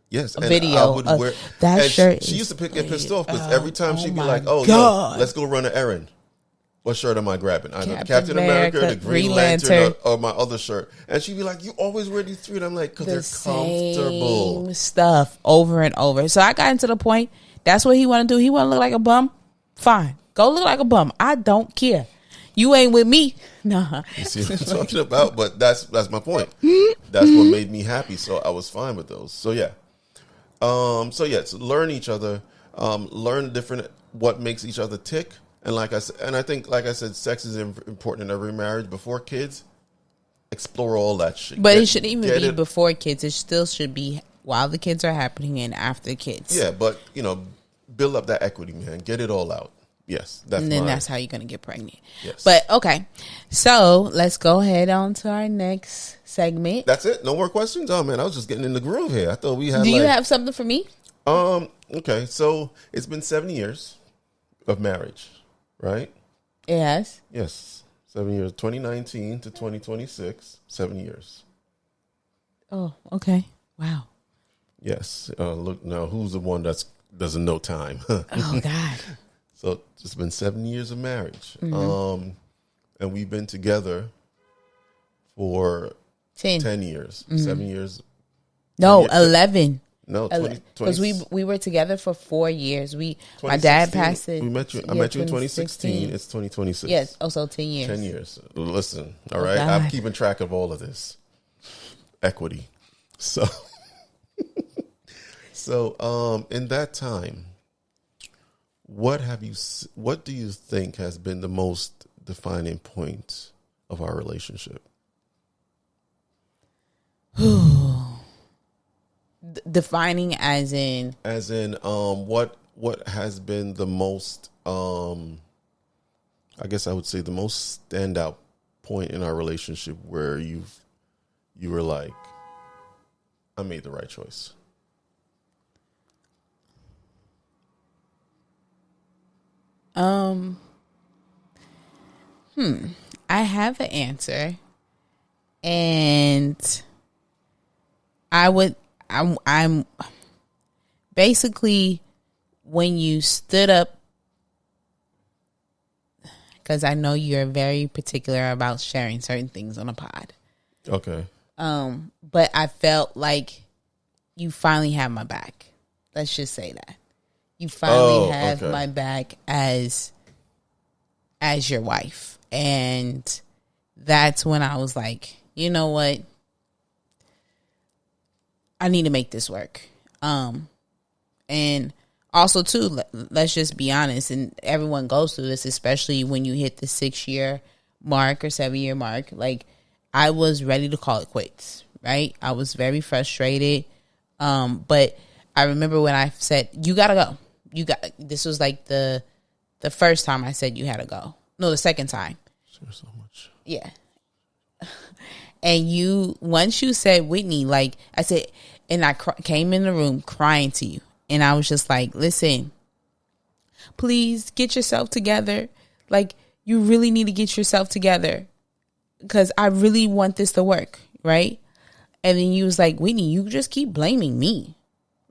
Yes, a video. I would wear that shirt. She used to get pissed off because every time she'd be like, "Oh, yo, let's go run an errand." What shirt am I grabbing? Either Captain America, the Green Lantern, or my other shirt. And she'd be like, you always wear these 3. And I'm like, because they're comfortable. Same stuff over and over. So I got into the point. That's what he want to do. He want to look like a bum. Fine. Go look like a bum. I don't care. You ain't with me. Nah. You see what I'm talking about? But that's my point. That's what made me happy. So I was fine with those. So yeah. So learn each other. Learn what makes each other tick. And like I said, I think, like I said, sex is important in every marriage. Before kids, explore all that shit. But it shouldn't even be before kids. It still should be while the kids are happening and after kids. Yeah, but build up that equity, man. Get it all out. Yes, that's how you're gonna get pregnant. Yes. But okay, so let's go ahead on to our next segment. That's it. No more questions. Oh man, I was just getting in the groove here. I thought we had. Do you have something for me? Okay. So it's been 7 years of marriage. Right? Yes. 7 years. 2019 to 2026. 7 years. Oh, okay. Wow. Yes. Look now, who's the one that doesn't know time? Oh God. So it's been 7 years of marriage. Mm-hmm. And we've been together for 10 years. Mm-hmm. 7 years. No, 11. No, because we were together for 4 years. My dad passed it. I met you in 2016. It's 2026. Yes, also 10 years. 10 years. Listen, all right. I'm keeping track of all of this equity. So, in that time, what do you think has been the most defining point of our relationship? Defining as in what has been the most I guess I would say the most standout point in our relationship where you were like, I made the right choice. I have an answer, and I'm basically when you stood up, because I know you're very particular about sharing certain things on a pod. Okay. But I felt like you finally have my back. Let's just say that. You finally have my back as as your wife. And that's when I was like, you know what? I need to make this work. And also, too, let's just be honest, and everyone goes through this, especially when you hit the 6-year mark or 7-year mark. Like, I was ready to call it quits, right? I was very frustrated. But I remember when I said, you got to go. This was like the first time I said you had to go. No, the second time. There's so much. Yeah. And once you said Whitney, like I said, and I came in the room crying to you. And I was just like, listen, please get yourself together. Like, you really need to get yourself together because I really want this to work, right? And then you was like, Whitney, you just keep blaming me.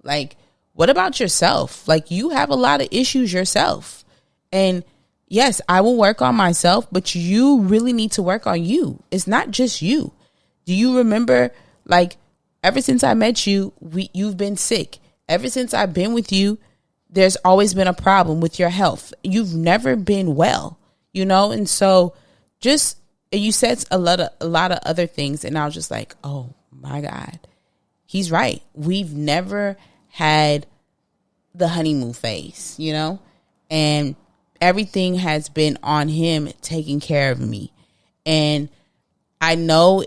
Like, what about yourself? Like, you have a lot of issues yourself. And yes, I will work on myself, but you really need to work on you. It's not just you. Do you remember, like, ever since I met you, you've been sick. Ever since I've been with you, there's always been a problem with your health. You've never been well, you know? And so you said a lot of other things. And I was just like, oh my God, he's right. We've never had the honeymoon phase, you know? And everything has been on him taking care of me. And I know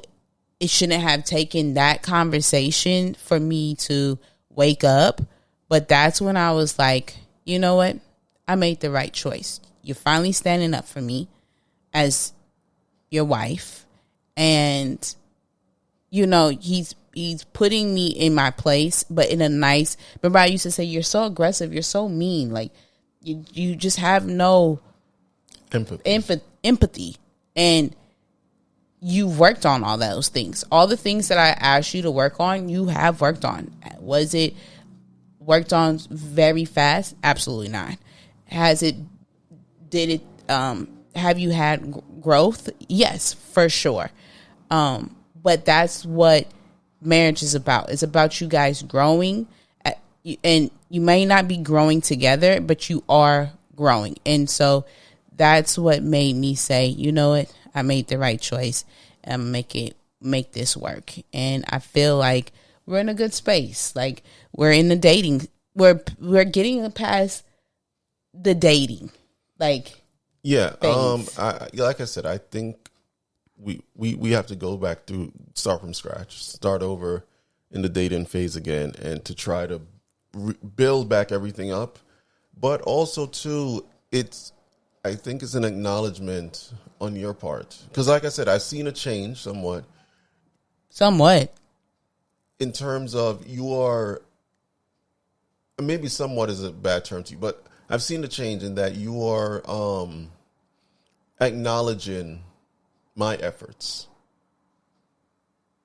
it shouldn't have taken that conversation for me to wake up, but that's when I was like, you know what? I made the right choice. You're finally standing up for me as your wife. And, you know, he's putting me in my place, but in a nice, remember I used to say, you're so aggressive, you're so mean. Like, you just have no empathy. And you worked on all those things. All the things that I asked you to work on, you have worked on. Was it worked on very fast? Absolutely not. Have you had growth? Yes, for sure. But that's what marriage is about. It's about you guys growing, and you may not be growing together, but you are growing. And so that's what made me say, you know what? I made the right choice and make this work. And I feel like we're in a good space. Like, we're in the dating. We're getting past the dating. Like, yeah. phase. Like I said, I think we have to go back to start from scratch, start over in the dating phase again, and to try to build back everything up. But also too, I think it's an acknowledgement on your part. Because like I said, I've seen a change somewhat. In terms of you are, maybe somewhat is a bad term to you, but I've seen a change in that you are acknowledging my efforts.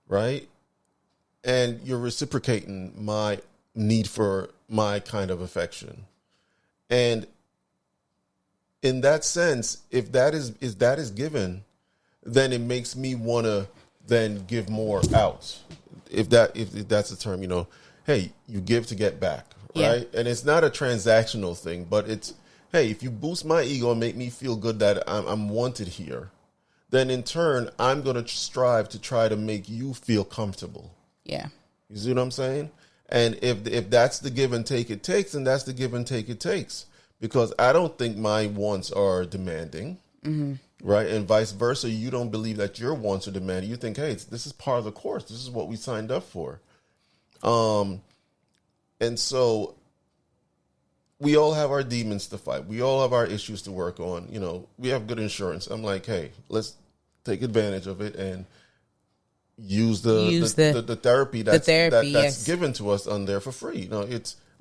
Right? And you're reciprocating my need for my kind of affection. And in that sense, if that is given, then it makes me want to then give more out. If that's the term, you know, hey, you give to get back, right? Yeah. And it's not a transactional thing, but it's, hey, if you boost my ego and make me feel good that I'm wanted here, then in turn, I'm going to strive to try to make you feel comfortable. Yeah. You see what I'm saying? And if that's the give and take it takes, then that's the give and take it takes. Because I don't think my wants are demanding, right? And vice versa. You don't believe that your wants are demanding. You think, hey, this is part of the course. This is what we signed up for. And so we all have our demons to fight. We all have our issues to work on. You know, we have good insurance. I'm like, hey, let's take advantage of it and use the therapy that's given to us on there for free. You know,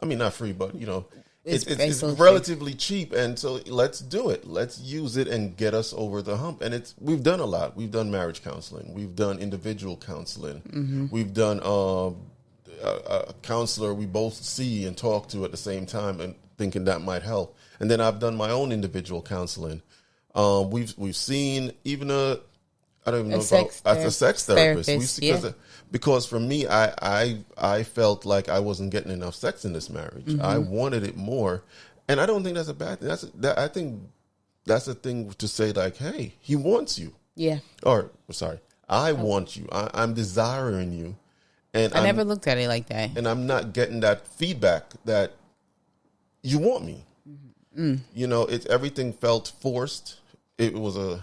not free, but you know, it's relatively cheap, and so let's do it. Let's use it and get us over the hump. And we've done a lot. We've done marriage counseling. We've done individual counseling. Mm-hmm. We've done a counselor we both see and talk to at the same time, and thinking that might help. And then I've done my own individual counseling. We've seen even a sex therapist. Because for me, I felt like I wasn't getting enough sex in this marriage. Mm-hmm. I wanted it more, and I don't think that's a bad thing. I think that's the thing to say, like, hey, he wants you. Yeah. Or, sorry, I want you. I'm desiring you. And I never looked at it like that. And I'm not getting that feedback that you want me. Mm. You know, everything felt forced. It was a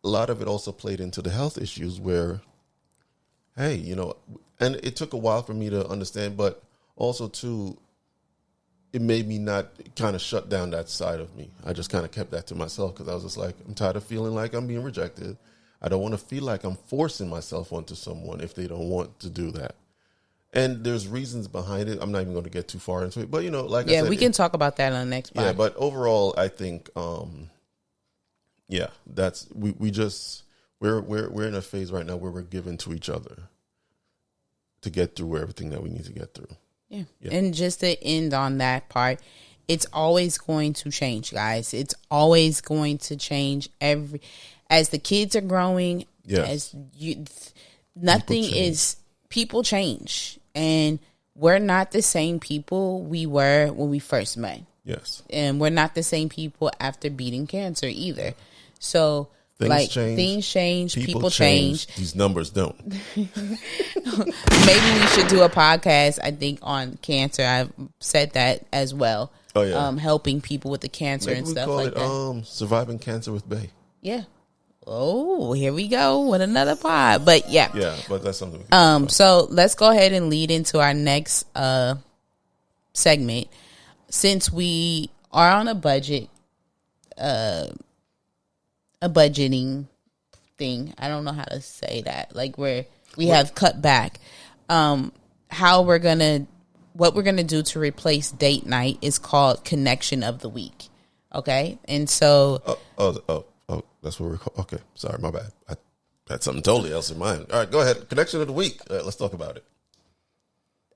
lot of it also played into the health issues where, hey, you know, and it took a while for me to understand, but also too, it made me not kind of shut down that side of me. I just kind of kept that to myself because I was just like, I'm tired of feeling like I'm being rejected. I don't want to feel like I'm forcing myself onto someone if they don't want to do that. And there's reasons behind it. I'm not even going to get too far into it, but you know, like I said, we can talk about that on the next podcast. Yeah, but overall, I think, that's we're in a phase right now where we're giving to each other to get through everything that we need to get through. Yeah. And just to end on that part, it's always going to change, guys. It's always going to change as the kids are growing. Yes. People change, and we're not the same people we were when we first met. Yes. And we're not the same people after beating cancer either. So things change, people change. These numbers don't. Maybe we should do a podcast, I think, on cancer. I've said that as well. Oh, yeah. Helping people with the cancer and stuff like that. Surviving Cancer with Bae. Yeah. Oh, here we go with another pod. But yeah. Yeah, but that's something we can so let's go ahead and lead into our next segment. Since we are on a budget, a budgeting thing. I don't know how to say that. Like we have cut back. What we're gonna do to replace date night is called Connection of the Week. Okay, and so that's what we're called. Okay, sorry, my bad. I had something totally else in mind. All right, go ahead. Connection of the Week. Let's talk about it.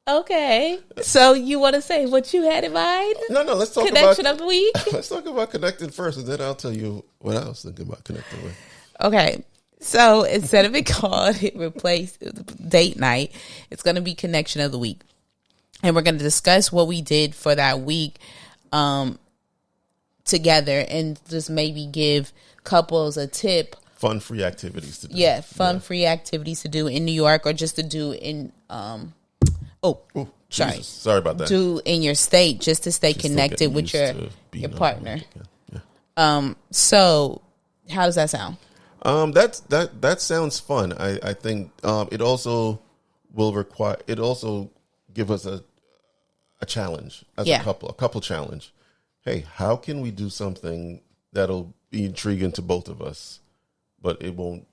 Okay, so you want to say what you had in mind? No, let's talk Connection of the Week. Let's talk about connecting first, and then I'll tell you what I was thinking about connecting with. Okay, so instead of it called replace date night, it's going to be Connection of the Week, and we're going to discuss what we did for that week together, and just maybe give couples a tip. Fun free activities to do. Yeah, free activities to do in New York, or just to do in sorry about that. Do in your state, just to stay connected with your partner. Yeah. So how does that sound? That sounds fun. I think it also give us a challenge as a couple challenge. Hey, how can we do something that'll be intriguing to both of us, but it won't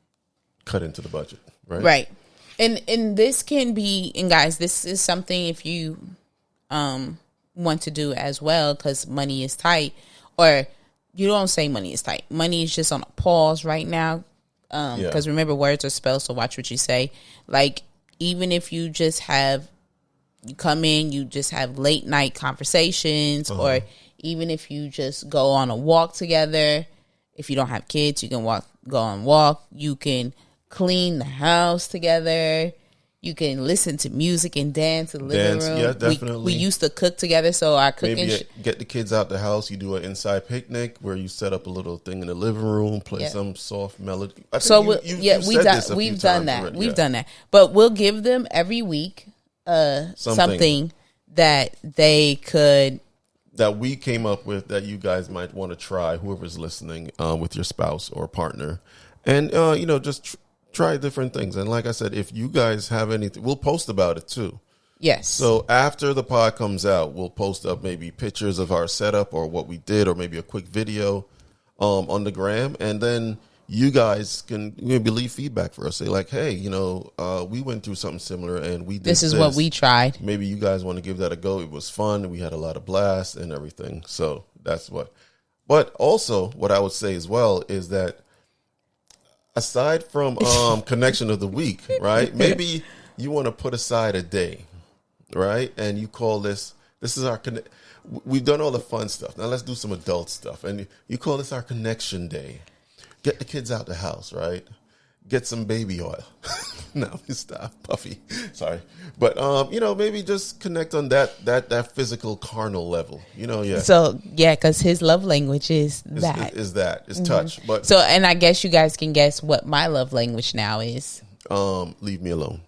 cut into the budget, right? Right. And this can be, and guys, this is something if you want to do as well, because money is tight, or you don't say money is tight. Money is just on a pause right now, because remember, words are spells, so watch what you say. Like, even if you just have, you come in, you just have late night conversations, or even if you just go on a walk together. If you don't have kids, you can go on a walk. You can clean the house together. You can listen to music and dance in the living room. Yeah, definitely. We used to cook together, so our cooking. Maybe get the kids out the house. You do an inside picnic where you set up a little thing in the living room, play some soft melody. We've done that. We've done that, but we'll give them every week something that they could. That we came up with that you guys might want to try, whoever's listening, with your spouse or partner. And, just try different things. And like I said, if you guys have anything, we'll post about it too. Yes. So after the pod comes out, we'll post up maybe pictures of our setup or what we did, or maybe a quick video on the gram. And then you guys can maybe leave feedback for us. Say like, hey, we went through something similar and we did this. Is what we tried. Maybe you guys want to give that a go. It was fun. We had a lot of blast and everything. So that's what. But also what I would say as well is that aside from Connection of the Week, right? Maybe you want to put aside a day, right? And you call this is our we've done all the fun stuff. Now let's do some adult stuff. And you call this our connection day. Get the kids out the house, right? get some baby oil. No, stop, Puffy. Sorry, but maybe just connect on that physical carnal level. Yeah. So yeah, because his love language is that. Is touch. But so, and I guess you guys can guess what my love language now is. Leave me alone.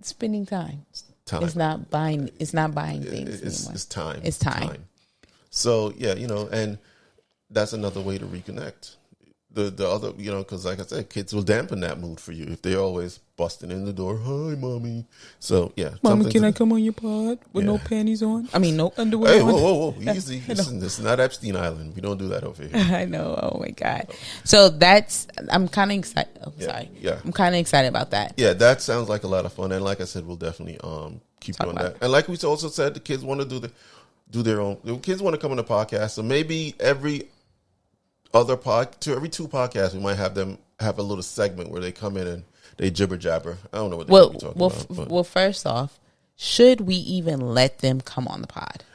Spending time. Time. It's not buying. It's not buying things. It's time. It's time. So yeah, and that's another way to reconnect. The other, because like I said, kids will dampen that mood for you if they're always busting in the door. Hi, mommy. So yeah, mommy, can I come on your pod with no panties on? I mean, no underwear. Hey, on? whoa, easy. Listen, this is not Epstein Island. We don't do that over here. I know. Oh my god. So I'm kind of excited. Oh, sorry. Yeah, I'm kind of excited about that. Yeah, that sounds like a lot of fun. And like I said, we'll definitely keep doing that. And like we also said, the kids want to do their own. The kids want to come on the podcast. So maybe every every 2 podcasts, we might have them have a little segment where they come in and they jibber jabber. I don't know what they're talking about. Well, first off, should we even let them come on the pod?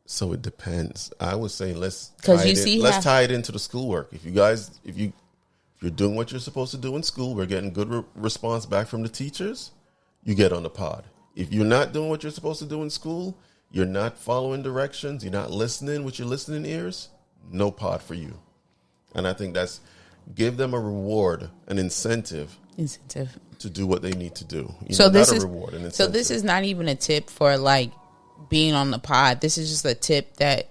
So it depends. I would say let's tie it into the schoolwork. If you're doing what you're supposed to do in school, we're getting good response back from the teachers, you get on the pod. If you're not doing what you're supposed to do in school, you're not following directions, you're not listening with your listening ears, no pod for you. And I think give them a reward, an incentive to do what they need to do. This is not even a tip for like being on the pod. This is just a tip that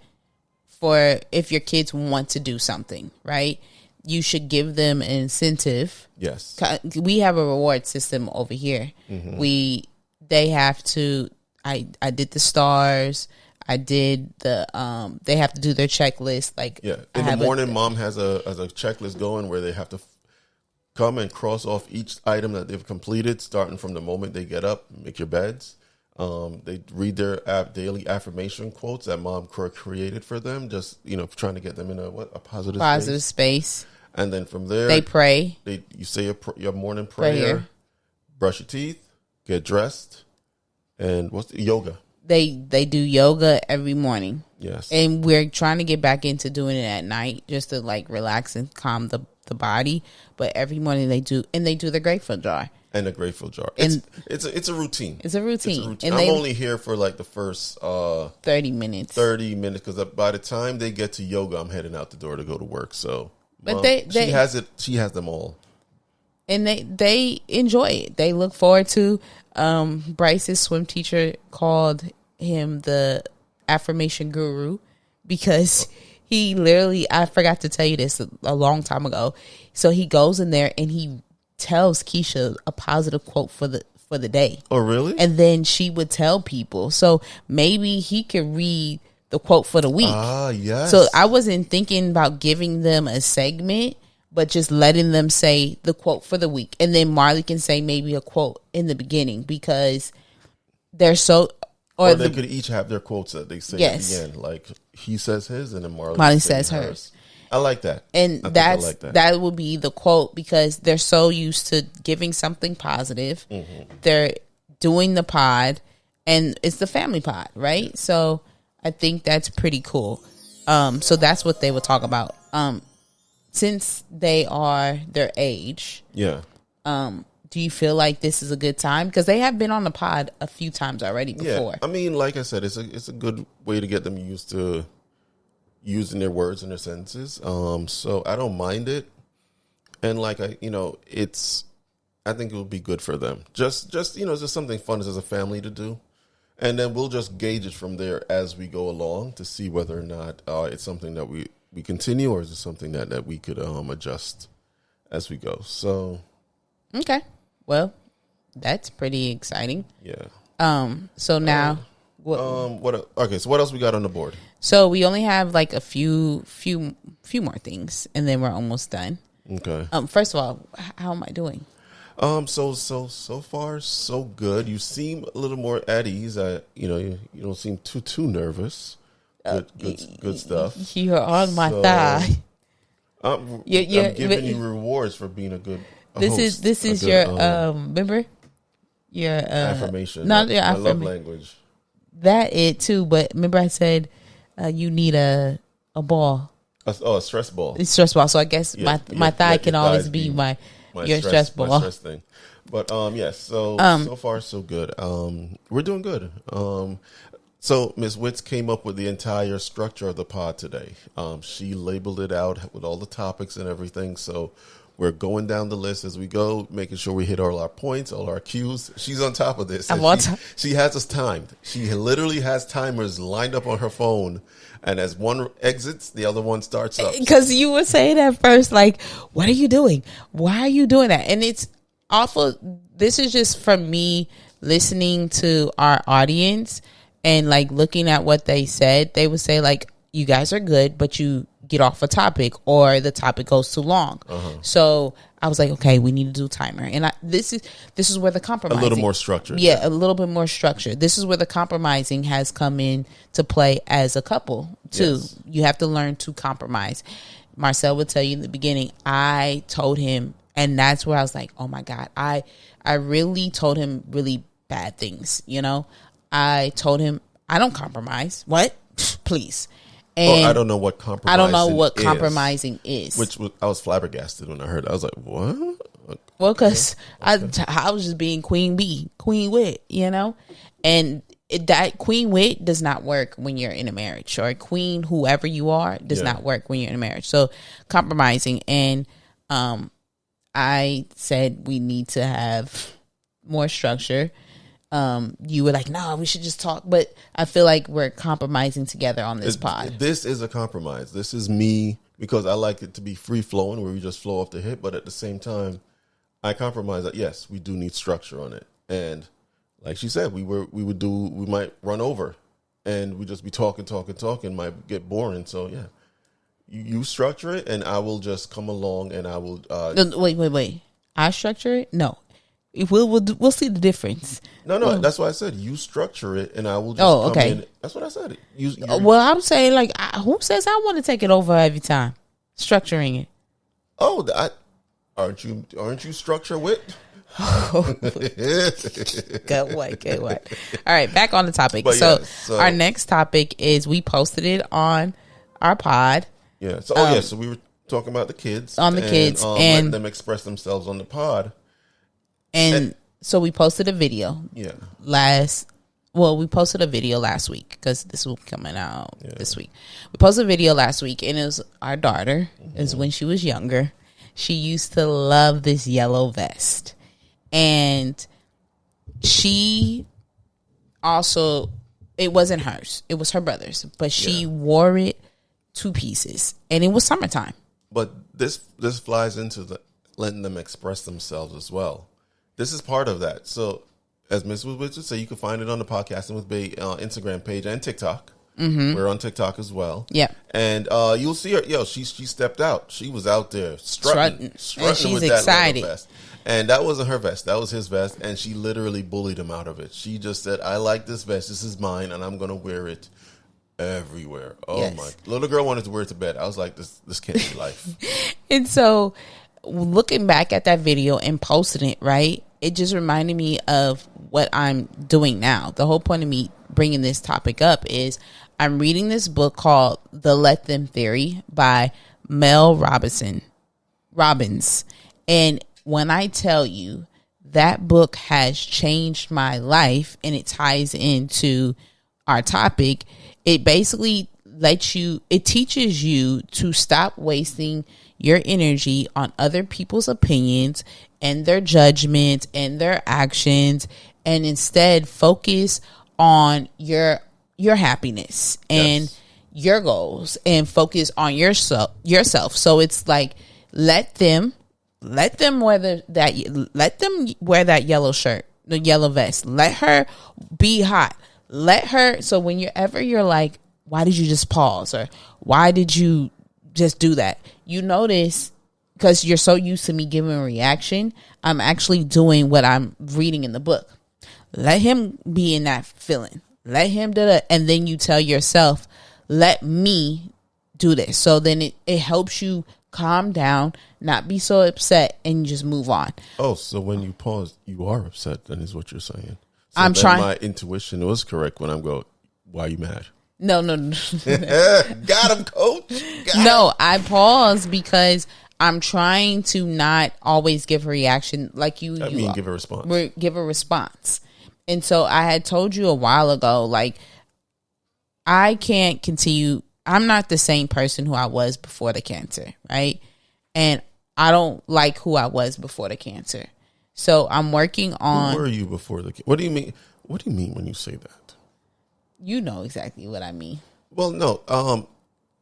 for if your kids want to do something, right? You should give them an incentive. Yes. We have a reward system over here. Mm-hmm. They have to, I did the stars. I did they have to do their checklist. Like in the morning, mom has a checklist going where they have to come and cross off each item that they've completed, starting from the moment they get up, make your beds. They read their daily affirmation quotes that mom created for them, just trying to get them in a positive space. And then from there, they pray. You say your morning prayer, brush your teeth, get dressed, and yoga. They do yoga every morning. Yes. And we're trying to get back into doing it at night just to like relax and calm the body. But every morning they do the grateful jar. And a grateful jar. It's a routine. It's a routine. And I'm only here for like the first 30 minutes. 30 minutes because by the time they get to yoga, I'm heading out the door to go to work. So but she has it. She has them all. And they enjoy it. They look forward to Bryce's swim teacher called him the affirmation guru because he literally, I forgot to tell you this a long time ago. So he goes in there and he tells Keisha a positive quote for the day. Oh, really? And then she would tell people. So maybe he could read the quote for the week. Ah, yes. So I wasn't thinking about giving them a segment, but just letting them say the quote for the week. And then Marley can say maybe a quote in the beginning because they're so... Or they could each have their quotes that they say at the end. Like he says his and then Marley says hers. I like that. And that would be the quote because they're so used to giving something positive. Mm-hmm. They're doing the pod and it's the family pod, right? Yeah. So I think that's pretty cool. So that's what they would talk about. Since they are their age, do you feel like this is a good time? Because they have been on the pod a few times already before. Yeah, I mean, like I said, it's a good way to get them used to using their words and their sentences. So I don't mind it, and I think it will be good for them. Just just something fun as a family to do, and then we'll just gauge it from there as we go along to see whether or not it's something that we continue, or is it something that we could adjust as we go? So, okay, well, that's pretty exciting. Yeah. So now, okay. So what else we got on the board? So we only have like a few more things, and then we're almost done. Okay. First of all, how am I doing? So far so good. You seem a little more at ease. You don't seem too nervous. Good stuff. You're on my thigh. I'm giving you rewards for being a good host. This is your remember your affirmation. Not your my love language. That it too, but remember I said you need a ball. A stress ball. It's stress ball. So I guess my thigh can always be my stress ball. My stress thing. But yes, so far so good. We're doing good. So Ms. Witz came up with the entire structure of the pod today. She labeled it out with all the topics and everything. So we're going down the list as we go, making sure we hit all our points, all our cues. She's on top of this. She has us timed. She literally has timers lined up on her phone. And as one exits, the other one starts up. Because you were saying at first, like, what are you doing? Why are you doing that? And it's awful. This is just from me listening to our audience and like looking at what they said. They would say like, you guys are good, but you get off a topic or the topic goes too long. So I was like, okay, we need to do timer. And this is where the compromising, a little more structured. Yeah, a little bit more structured. This is where the compromising has come in to play as a couple too. Yes. You have to learn to compromise. Marcel would tell you in the beginning, I told him, and that's where I was like, oh my God, I really told him really bad things. You know, I told him I don't compromise. What? Please. And I don't know what compromising I don't know what compromising is. I was flabbergasted when I heard it. I was like, what? Well, because I was just being queen bee, queen wit, you know? And that queen wit does not work when you're in a marriage, or queen, whoever you are, does not work when you're in a marriage. So compromising. And I said we need to have more structure. You were like, no, we should just talk. But I feel like we're compromising together on this pod. This is a compromise. This is me, because I like it to be free flowing where we just flow off the hip. But at the same time, I compromise that, yes, we do need structure on it. And like she said, we might run over and we just be talking, might get boring. So yeah, you structure it and I will just come along and I will. Wait. I structure it? No. We'll see the difference. No, that's why I said you structure it, and I will just come in. That's what I said. Well, I'm saying, like, who says I want to take it over every time? Structuring it. Oh, aren't you structure wit? Good one. All right, back on the topic. So our next topic is, we posted it on our pod. Yeah. So so we were talking about the kids and letting them express themselves on the pod. And so we posted a video. Yeah. We posted a video last week, because this will be coming out this week. We posted a video last week, and it was our daughter. It was when she was younger. She used to love this yellow vest. And she also, it wasn't hers. It was her brother's. But she wore it to pieces. And it was summertime. But this flies into letting them express themselves as well. This is part of that. So, as Ms. Witz would say, you can find it on the Podcasting with Bae Instagram page and TikTok. Mm-hmm. We're on TikTok as well. Yeah. And you'll see her. She stepped out. She was out there strutting and she's with excited. That vest. And that wasn't her vest. That was his vest. And she literally bullied him out of it. She just said, I like this vest. This is mine, and I'm going to wear it everywhere. Oh, my. Little girl wanted to wear it to bed. I was like, this can't be life. And so, looking back at that video and posting it, right, it just reminded me of what I'm doing now. The whole point of me bringing this topic up is I'm reading this book called The Let Them Theory by Mel Robbins. And when I tell you, that book has changed my life, and it ties into our topic, it basically it teaches you to stop wasting your energy on other people's opinions and their judgments and their actions, and instead focus on your happiness and your goals, and focus on yourself. So it's like, let them wear that yellow shirt, the yellow vest. Let her be hot. Let her. So whenever you're like, why did you just pause, or why did you just do that? You notice, because you're so used to me giving a reaction, I'm actually doing what I'm reading in the book. Let him be in that feeling. Let him do that. And then you tell yourself, let me do this. So then it helps you calm down, not be so upset, and just move on. Oh, so when you pause, you are upset, then is what you're saying. So I'm trying. My intuition was correct when I'm going, why are you mad? No. Got him, coach. I pause because I'm trying to not always give a reaction like you. Give a response. Give a response. And so I had told you a while ago, like, I can't continue. I'm not the same person who I was before the cancer, right? And I don't like who I was before the cancer. So I'm working on. Who were you before the cancer? What do you mean? What do you mean when you say that? You know exactly what I mean. Well, no.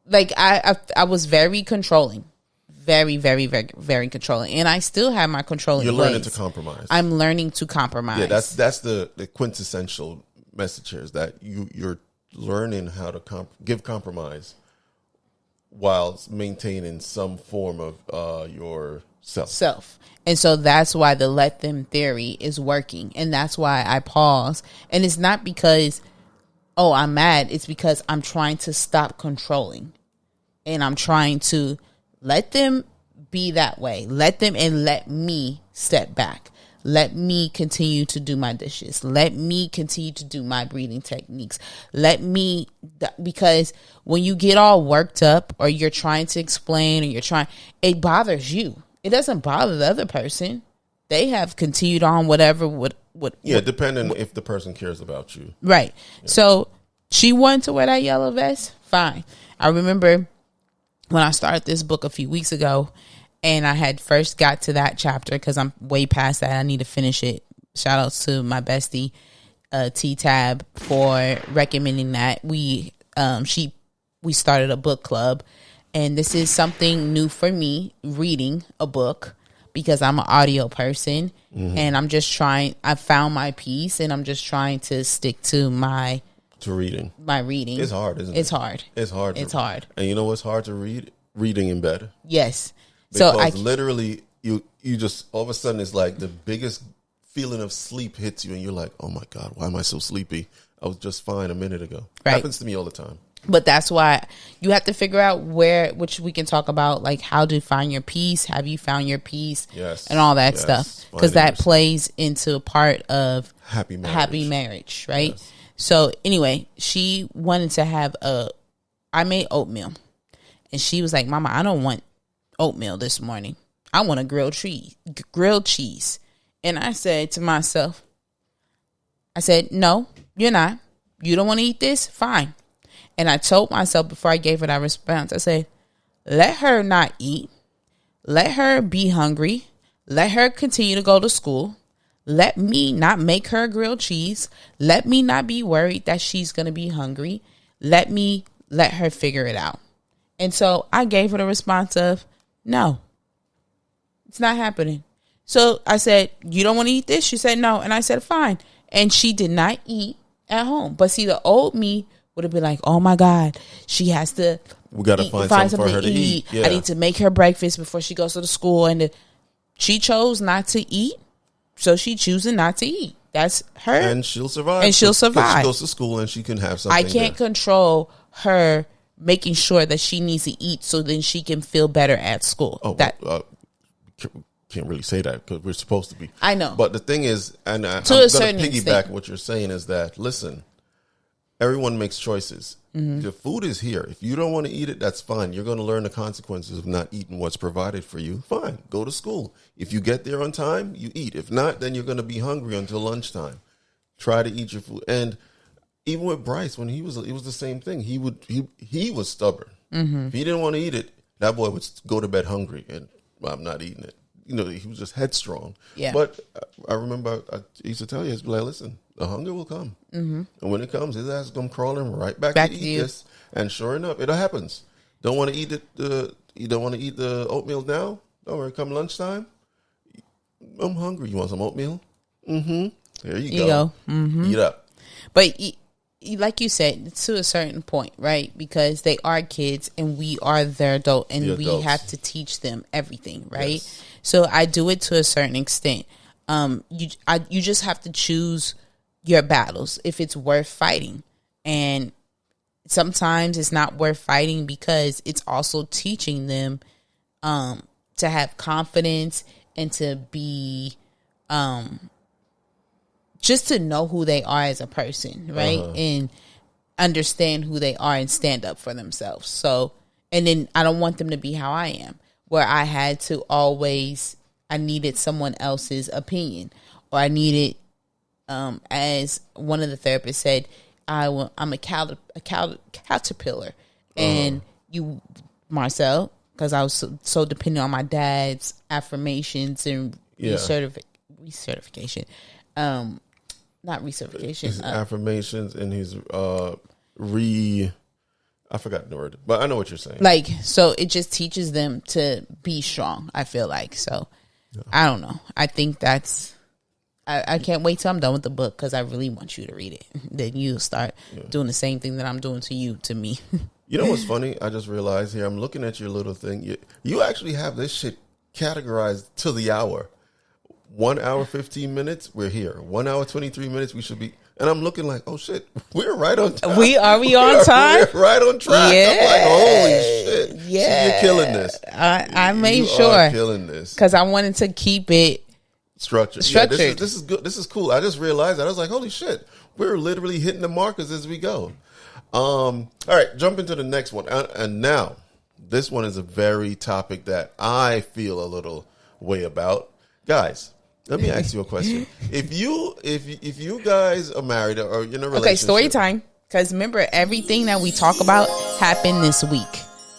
Like I was very controlling. Very, very, very, very controlling. And I still have my controlling You're learning ways. to compromise. I'm learning to compromise. Yeah, that's the quintessential message here is that you're learning how to give compromise while maintaining some form of your self. And so that's why the let them theory is working. And that's why I pause. And it's not because, I'm mad. It's because I'm trying to stop controlling. And I'm trying to let them be that way. Let them and let me step back. Let me continue to do my dishes. Let me continue to do my breathing techniques. Because when you get all worked up or you're trying to explain or it bothers you. It doesn't bother the other person. They have continued on whatever. Depending if the person cares about you. Right. Yeah. So she wanted to wear that yellow vest. Fine. I remember when I started this book a few weeks ago, and I had first got to that chapter because I'm way past that. I need to finish it. Shout outs to my bestie, T-Tab, for recommending that. We started a book club, and this is something new for me, reading a book, because I'm an audio person, and I'm just trying. I found my piece, and I'm just trying to stick to reading. My reading. It's hard, isn't it? It's hard. It's hard. It's hard. And you know what's hard to read? Reading in bed. Yes. Because literally, you just, all of a sudden, it's like the biggest feeling of sleep hits you, and you're like, oh my God, why am I so sleepy? I was just fine a minute ago. Right. Happens to me all the time. But that's why you have to figure out which we can talk about, like how to find your peace. Have you found your peace? Yes. And all that stuff. Because that plays into a part of happy marriage, right? Yes. So anyway, she wanted to have I made oatmeal. And she was like, Mama, I don't want oatmeal this morning. I want a grilled cheese. And I said to myself, no, you're not. You don't want to eat this? Fine. And I told myself before I gave her that response, I said, let her not eat. Let her be hungry. Let her continue to go to school. Let me not make her grilled cheese. Let me not be worried that she's going to be hungry. Let her figure it out. And so I gave her the response of, no, it's not happening. So I said, you don't want to eat this? She said, no. And I said, fine. And she did not eat at home. But see, the old me would have been like, oh my God, she has to. We got to find something for her to eat. Yeah. I need to make her breakfast before she goes to the school. And she chose not to eat. So she choosing not to eat. That's her. And she'll survive. And she'll survive. She goes to school and she can have something. I can't control her making sure that she needs to eat so then she can feel better at school. Oh, can't really say that because we're supposed to be. I know. But the thing is, and I'm to going a to certain piggyback extent. what you're saying is that, listen, everyone makes choices. The food is here. If you don't want to eat it, that's fine. You're going to learn the consequences of not eating what's provided for you. Fine. Go to school. If you get there on time, you eat. If not, then you're going to be hungry until lunchtime. Try to eat your food. And even with Bryce, when it was the same thing. He was stubborn. If he didn't want to eat it, that boy would go to bed hungry, and I'm not eating it. You know, he was just headstrong. Yeah. But I remember I used to tell you, I'd be like, listen, the hunger will come. And when it comes, his ass is going to crawl in right back to eat this. And sure enough, it happens. Don't want to eat it. You don't want to eat the oatmeal now? Don't worry, come lunchtime. I'm hungry. You want some oatmeal? There you go. Eat up. But like you said, to a certain point, right? Because they are kids and we are their adult, and we have to teach them everything, right? Yes. So I do it to a certain extent. You just have to choose your battles if it's worth fighting. And sometimes it's not worth fighting because it's also teaching them to have confidence and to be just to know who they are as a person, right? And understand who they are and stand up for themselves. So, and then I don't want them to be how I am, where I had to always, I needed someone else's opinion, or I needed, as one of the therapists said, I'm a caterpillar, and you, Marcel, because I was so dependent on my dad's affirmations and recertification, not recertification, his affirmations and his I forgot the word, but I know what you're saying. Like, so it just teaches them to be strong, I feel like. So, I don't know. I think that's, I can't wait till I'm done with the book, because I really want you to read it. Then you start doing the same thing that I'm doing to me. You know what's funny? I just realized here, I'm looking at your little thing. You actually have this shit categorized to the hour. 1 hour, 15 minutes, we're here. 1 hour, 23 minutes, we should be. And I'm looking like, oh shit, we're right on time. We on time? We're right on track. Yeah. I'm like, holy shit. Yeah. So you're killing this. I made you sure. Are killing this. Because I wanted to keep it structured. Yeah, this is good. This is cool. I just realized that. I was like, holy shit, we're literally hitting the markers as we go. All right, jump into the next one. And now, this one is a very topic that I feel a little way about. Guys, let me ask you a question. If you guys are married or in a relationship. Okay, story time. Because remember, everything that we talk about happened this week.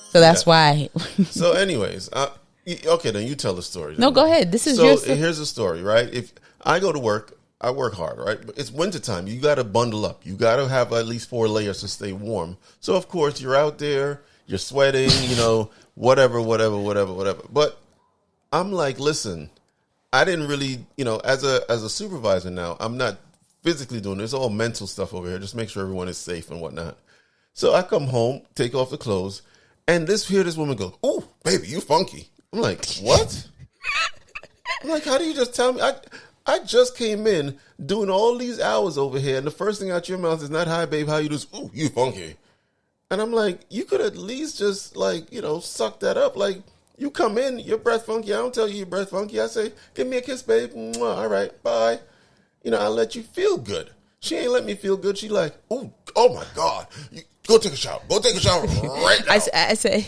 So that's why. So anyways, okay, then you tell the story. No, go ahead. This is so your story. Here's the story, right? If I go to work, I work hard, right? But it's wintertime. You got to bundle up. You got to have at least 4 layers to stay warm. So, of course, you're out there. You're sweating, whatever. But I'm like, listen, I didn't really, as a supervisor now, I'm not physically doing this. It's all mental stuff over here. Just make sure everyone is safe and whatnot. So I come home, take off the clothes, and this woman goes, "Oh, baby, you funky." I'm like, what? I'm like, how do you just tell me? I just came in doing all these hours over here, and the first thing out your mouth is not, "Hi, babe, how you doing?" "Ooh, you funky." And I'm like, you could at least just suck that up. Like, you come in, your breath funky. I don't tell you your breath funky. I say, "Give me a kiss, babe." Mwah, all right, bye. I'll let you feel good. She ain't let me feel good. She like, oh my God. Go take a shower. Go take a shower right now. I say.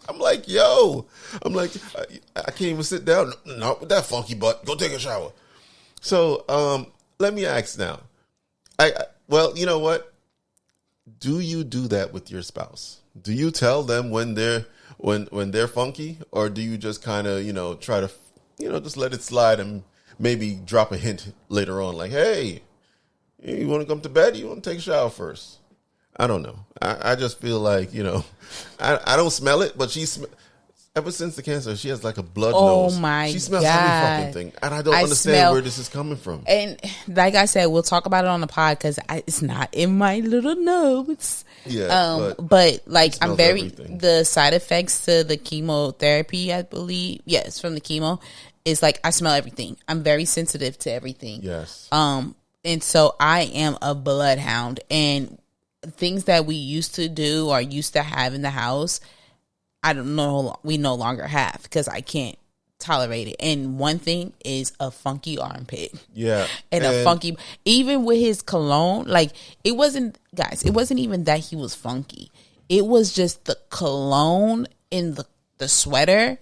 I'm like, yo. I'm like, I can't even sit down. Not with that funky butt. Go take a shower. So let me ask now. Well, you know what? Do you do that with your spouse? Do you tell them when they're funky, or do you just kind of try to just let it slide and maybe drop a hint later on, like, hey, you want to come to bed? You want to take a shower first? I don't know. I just feel like I don't smell it, but ever since the cancer, she has like a blood nose. Oh my God. She smells every fucking thing. And I don't understand where this is coming from. And like I said, we'll talk about it on the pod because it's not in my little notes. Yeah. But like I'm everything. The side effects to the chemotherapy, I believe. Yes, from the chemo is like I smell everything. I'm very sensitive to everything. Yes. And so I am a bloodhound, and things that we used to do or used to have in the house, I don't know, we no longer have because I can't tolerate it. And one thing is a funky armpit. Yeah. And a funky, even with his cologne, like it wasn't even that he was funky. It was just the cologne in the sweater.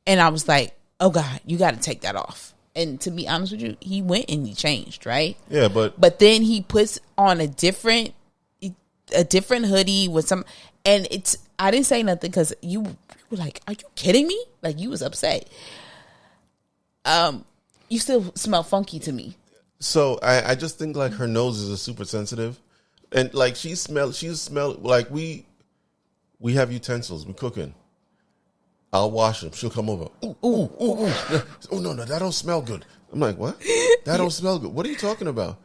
And I was like, oh God, you got to take that off. And to be honest with you, he went and he changed, right? Yeah, but then he puts on a different hoodie with some, and I didn't say nothing because you were like, are you kidding me? Like you was upset. You still smell funky to me. So I just think like her noses are super sensitive, and like she smell like we have utensils, we're cooking. I'll wash them. She'll come over. Ooh. Oh no, that don't smell good. I'm like, what? That don't smell good. What are you talking about?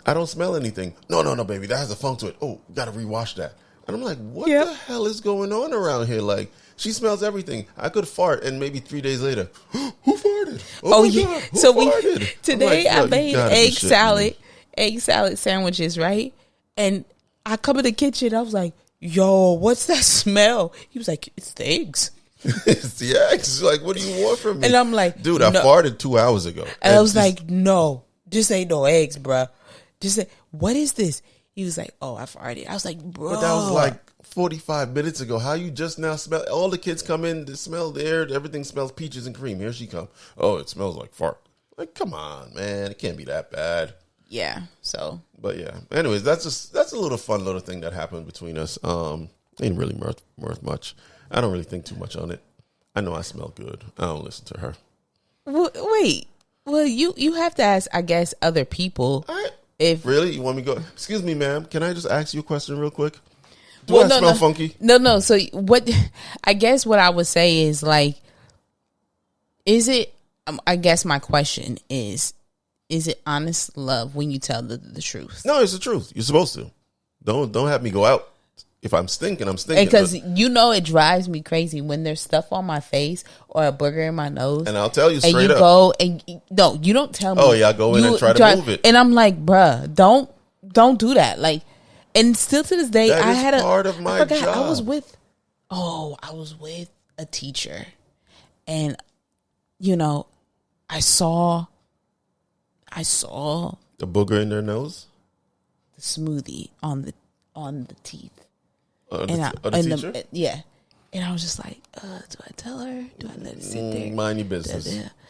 I don't smell anything. No, baby, that has a funk to it. Oh, gotta rewash that. And I'm like, what the hell is going on around here? Like, she smells everything. I could fart, and maybe 3 days later, who farted? Oh my God, who farted? Today I made egg salad sandwiches, right? And I come in the kitchen, I was like, yo, what's that smell? He was like, it's the eggs. It's the eggs. Like, what do you want from me? And I'm like, dude, I farted 2 hours ago. And I was like, no, this ain't no eggs, bruh. Just say, what is this? He was like, "Oh, I farted." I was like, "Bro," but that was like 45 minutes ago. How you just now smell? All the kids come in, they smell the air. Everything smells peaches and cream. Here she come. Oh, it smells like fart. Like, come on, man. It can't be that bad. Yeah. So, but yeah. Anyways, that's a little fun little thing that happened between us. Ain't really worth much. I don't really think too much on it. I know I smell good. I don't listen to her. Wait. Well, you have to ask, I guess, other people. If really, you want me to go? Excuse me, ma'am. Can I just ask you a question real quick? Do I smell funky? No. So what? I guess what I would say is like, is it? I guess my question is it honest love when you tell the truth? No, it's the truth. You're supposed to. Don't have me go out. If I'm stinking, I'm stinking. Because it drives me crazy when there's stuff on my face or a booger in my nose. And I'll tell you straight up. And you go and no, you don't tell me. Oh yeah, I go in and try to move it. And I'm like, bruh, don't do that. Like, and still to this day, that I is had part of my job. I was with a teacher, and I saw the booger in their nose, the smoothie on the teeth. Teacher? And I was just like, do I tell her? Do I let it sit there? Mind your business.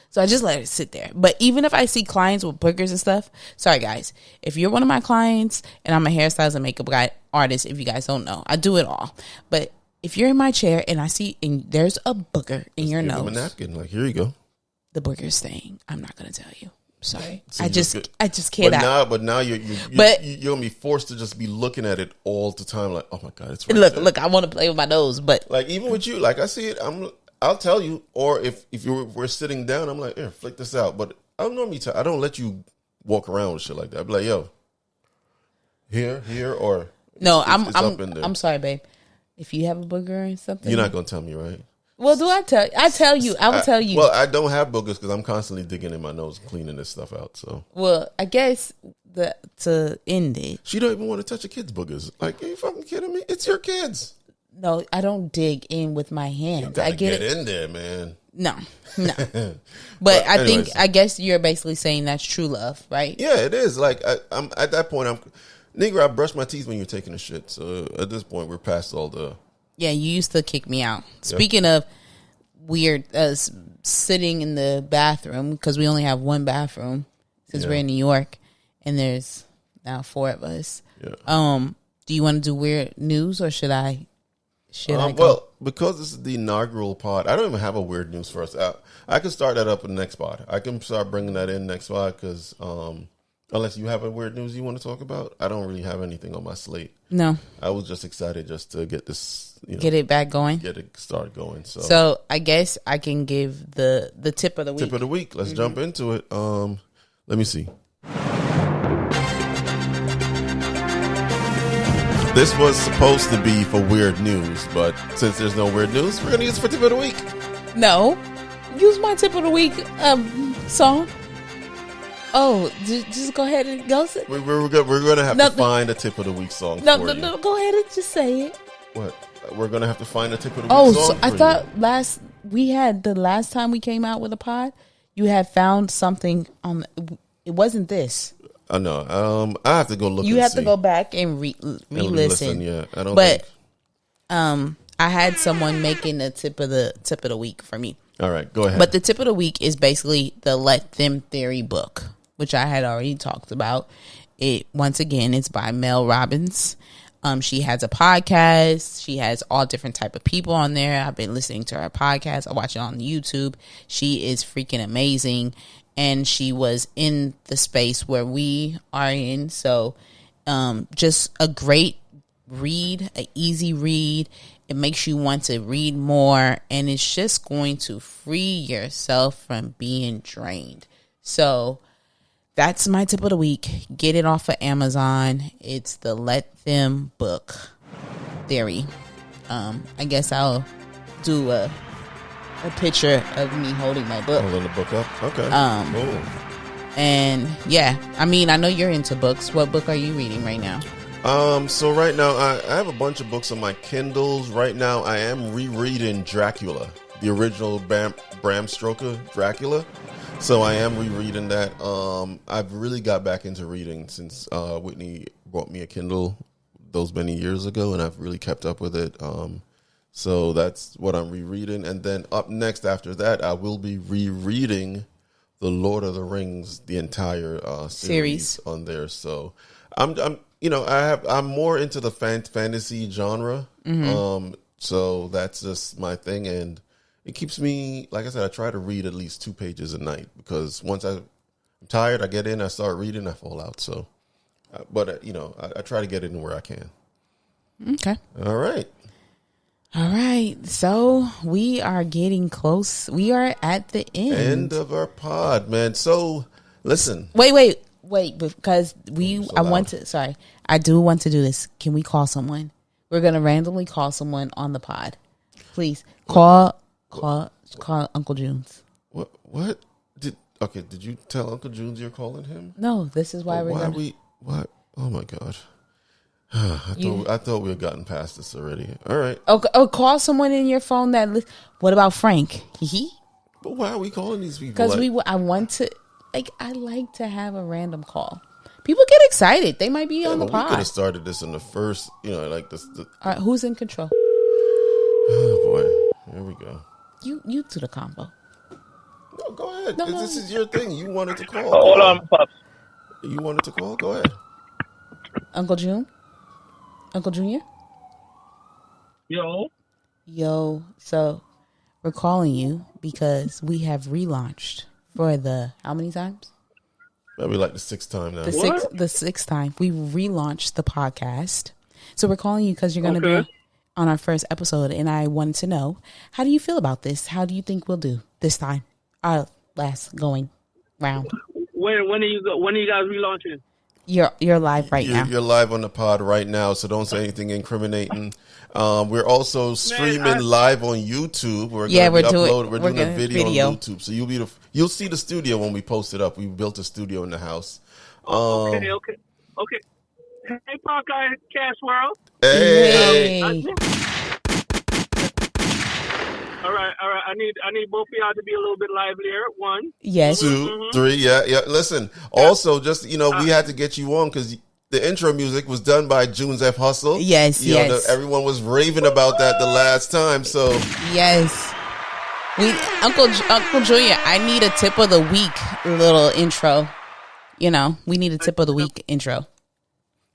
So I just let it sit there. But even if I see clients with boogers and stuff, sorry guys, if you're one of my clients and I'm a hairstylist and makeup artist, if you guys don't know, I do it all. But if you're in my chair and I see and there's a booger in your nose, give them a napkin. Like, here you go. The booger's staying. I'm not going to tell you. Sorry, See, I just can't. But now you're gonna be forced to just be looking at it all the time. Like, oh my god, it's right there. Look. I want to play with my nose, but like even with you, like I see it, I'll tell you. Or if we're sitting down, I'm like, here, flick this out. But I don't normally I don't let you walk around with shit like that. I'd be like, yo, here, or no, it's up in there. I'm sorry, babe. If you have a booger or something, you're not gonna tell me, right? Well, do I tell? I tell you. I will tell you. Well, I don't have boogers because I'm constantly digging in my nose, and cleaning this stuff out. So, well, I guess to end it, she don't even want to touch a kid's boogers. Like, are you fucking kidding me? It's your kids. No, I don't dig in with my hands. I get in there, man. No. But I guess you're basically saying that's true love, right? Yeah, it is. Like I'm at that point. Nigga, I brushed my teeth when you're taking a shit. So at this point, we're past all the. Yeah, you used to kick me out. Speaking of weird, sitting in the bathroom, because we only have one bathroom since we're in New York, and there's now 4 of us. Yeah. Do you want to do weird news, or should I? I go? Well, because this is the inaugural pod, I don't even have a weird news for us. I can start that up in the next pod. I can start bringing that in next pod because unless you have a weird news you want to talk about, I don't really have anything on my slate. No. I was just excited just to get this. Get it back going. Get it started going. So I guess I can give the tip of the week. Tip of the week. Let's jump into it. Let me see. This was supposed to be for weird news, but since there's no weird news, we're gonna use it for tip of the week. No, use my tip of the week song. Oh, just go ahead and go. We're gonna have to find a tip of the week song. No, go ahead and just say it. What? We're gonna have to find a tip of the week song. So I thought the last time we came out with a pod, you had found something on. It wasn't this. I know. I have to go look. You have to go back and re-listen. Yeah, I don't. But I had someone making the tip of the week for me. All right, go ahead. But the tip of the week is basically the Let Them Theory book, which I had already talked about. It once again, it's by Mel Robbins. She has a podcast. She has all different type of people on there. I've been listening to her podcast. I watch it on YouTube. She is freaking amazing. And she was in the space where we are in. So just a great read, an easy read. It makes you want to read more. And it's just going to free yourself from being drained. So that's my tip of the week. Get it off of Amazon. It's the Let Them book theory. I guess I'll do a picture of me holding my book. Holding the book up. Okay. Cool. And yeah, I mean, I know you're into books. What book are you reading right now? So right now I have a bunch of books on my Kindles. Right now I am rereading Dracula, the original Bram Stoker Dracula. So I am rereading that. I've really got back into reading since Whitney bought me a Kindle those many years ago, and I've really kept up with it. So that's what I'm rereading. And then up next after that, I will be rereading The Lord of the Rings, the entire series on there. So I'm more into the fantasy genre. So that's just my thing, and it keeps me, like I said, I try to read at least 2 pages a night, because once I'm tired, I get in, I start reading, I fall out. So, but I try to get in where I can. Okay. All right. So we are getting close. We are at the end of our pod, man. So listen. Wait, because I do want to do this. Can we call someone? We're gonna randomly call someone on the pod. Please call Uncle Junes. What? Did you tell Uncle Junes you're calling him? No, this is why what? Oh my God. I thought we had gotten past this already. All right. Okay. Call someone in your phone what about Frank? But why are we calling these people? Because I like to have a random call. People get excited. They might be on the pod. We could have started this in the first, like this. All right, who's in control? Oh boy, here we go. You do the combo. No, go ahead. This is your thing. You wanted to call. Hold on, Pops. You wanted to call. Go ahead. Uncle Junior. Yo. So we're calling you because we have relaunched for the how many times? Maybe like the 6th time now. The sixth time we relaunched the podcast. So we're calling you because you're going to be on our first episode, and I wanted to know, how do you feel about this? How do you think we'll do this time? Our last going round. When are you guys relaunching? You're live right now. You're live on the pod right now, so don't say anything incriminating. We're also streaming live on YouTube. We're doing a video on YouTube, so you'll see the studio when we post it up. We built a studio in the house. Okay. Hey, Podcast World. Hey. All right. I need both of y'all to be a little bit livelier. 1. Yes. 2, 3. Yeah. Listen. Also, just we had to get you on because the intro music was done by Junes F. Hustle. Yes. Everyone was raving about that the last time. So yes. Uncle Junior, I need a tip of the week little intro. We need a tip of the week intro.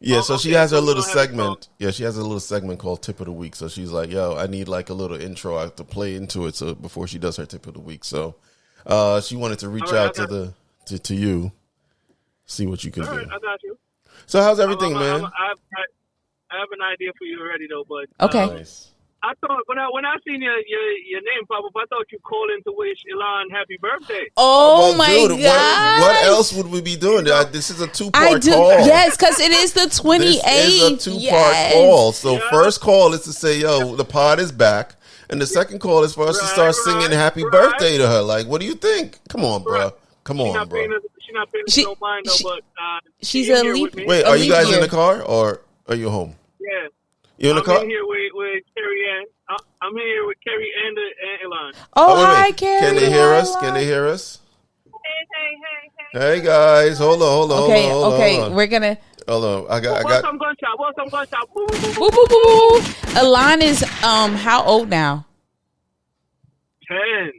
Yeah, so she has her little segment. Yeah, she has a little segment called Tip of the Week. So she's like, yo, I need like a little intro. I have to play into it before she does her Tip of the Week. So she wanted to reach out to you, see what you can do. I got you. So how's everything, man? I have an idea for you already, though. But okay. Nice. I thought when I seen your name pop up, I thought you called in to wish Elon happy birthday. Oh my God! What else would we be doing? This is a 2-part call. Yes, because it is the 28th. This is a 2-part call. So first call is to say, yo, the pod is back, and the second call is for us to start singing happy birthday to her. Like, what do you think? Come on, bro. Come on, bro. She's not paying no mind though, but she's a leap. Wait, are you guys in the car or are you home? Yeah. You in the car? I'm here with Carrie Ann. I'm here with Carrie and Elon. Hi, Carrie. Can they hear us? Can they hear us? Hey. Hey guys, hold on. Okay. We're gonna. Hold on. I got. What's some gunshot? Boo, boo, boo, boo. Elon is how old now?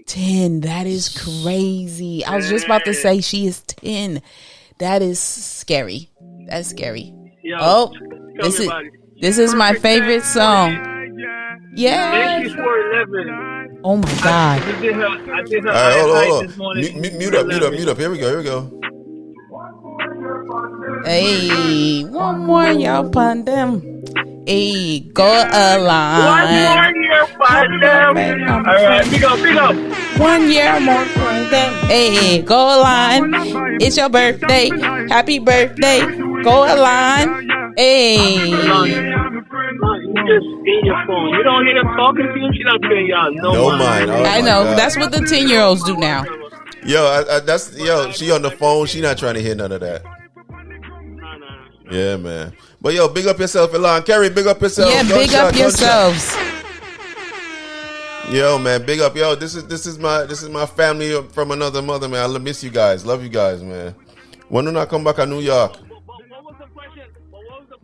10. That is crazy. 10. I was just about to say she is 10. That is scary. That's scary. Yo, this is my favorite song. Yeah. She's 11. Oh my God. I did her. All right, hold on. Mute up. Here we go. Hey, one more y'all pun them. Hey, go Elon. 1 more year for them. All right, big up. 1 year more for them. Hey, go Elon. It's your birthday. Happy birthday. Go Elon. Hey. You just in your phone. You don't hear them talking to you. She's not paying y'all no mind. Oh, I know. God. That's what the 10-year-olds do now. She on the phone. She not trying to hear none of that. Yeah, man. But yo, big up yourself, Elon. Carrie, big up yourself. Yeah, big up yourselves. Yo, man, big up. Yo, this is my family from another mother, man. I miss you guys. Love you guys, man. When do I come back to New York? What was the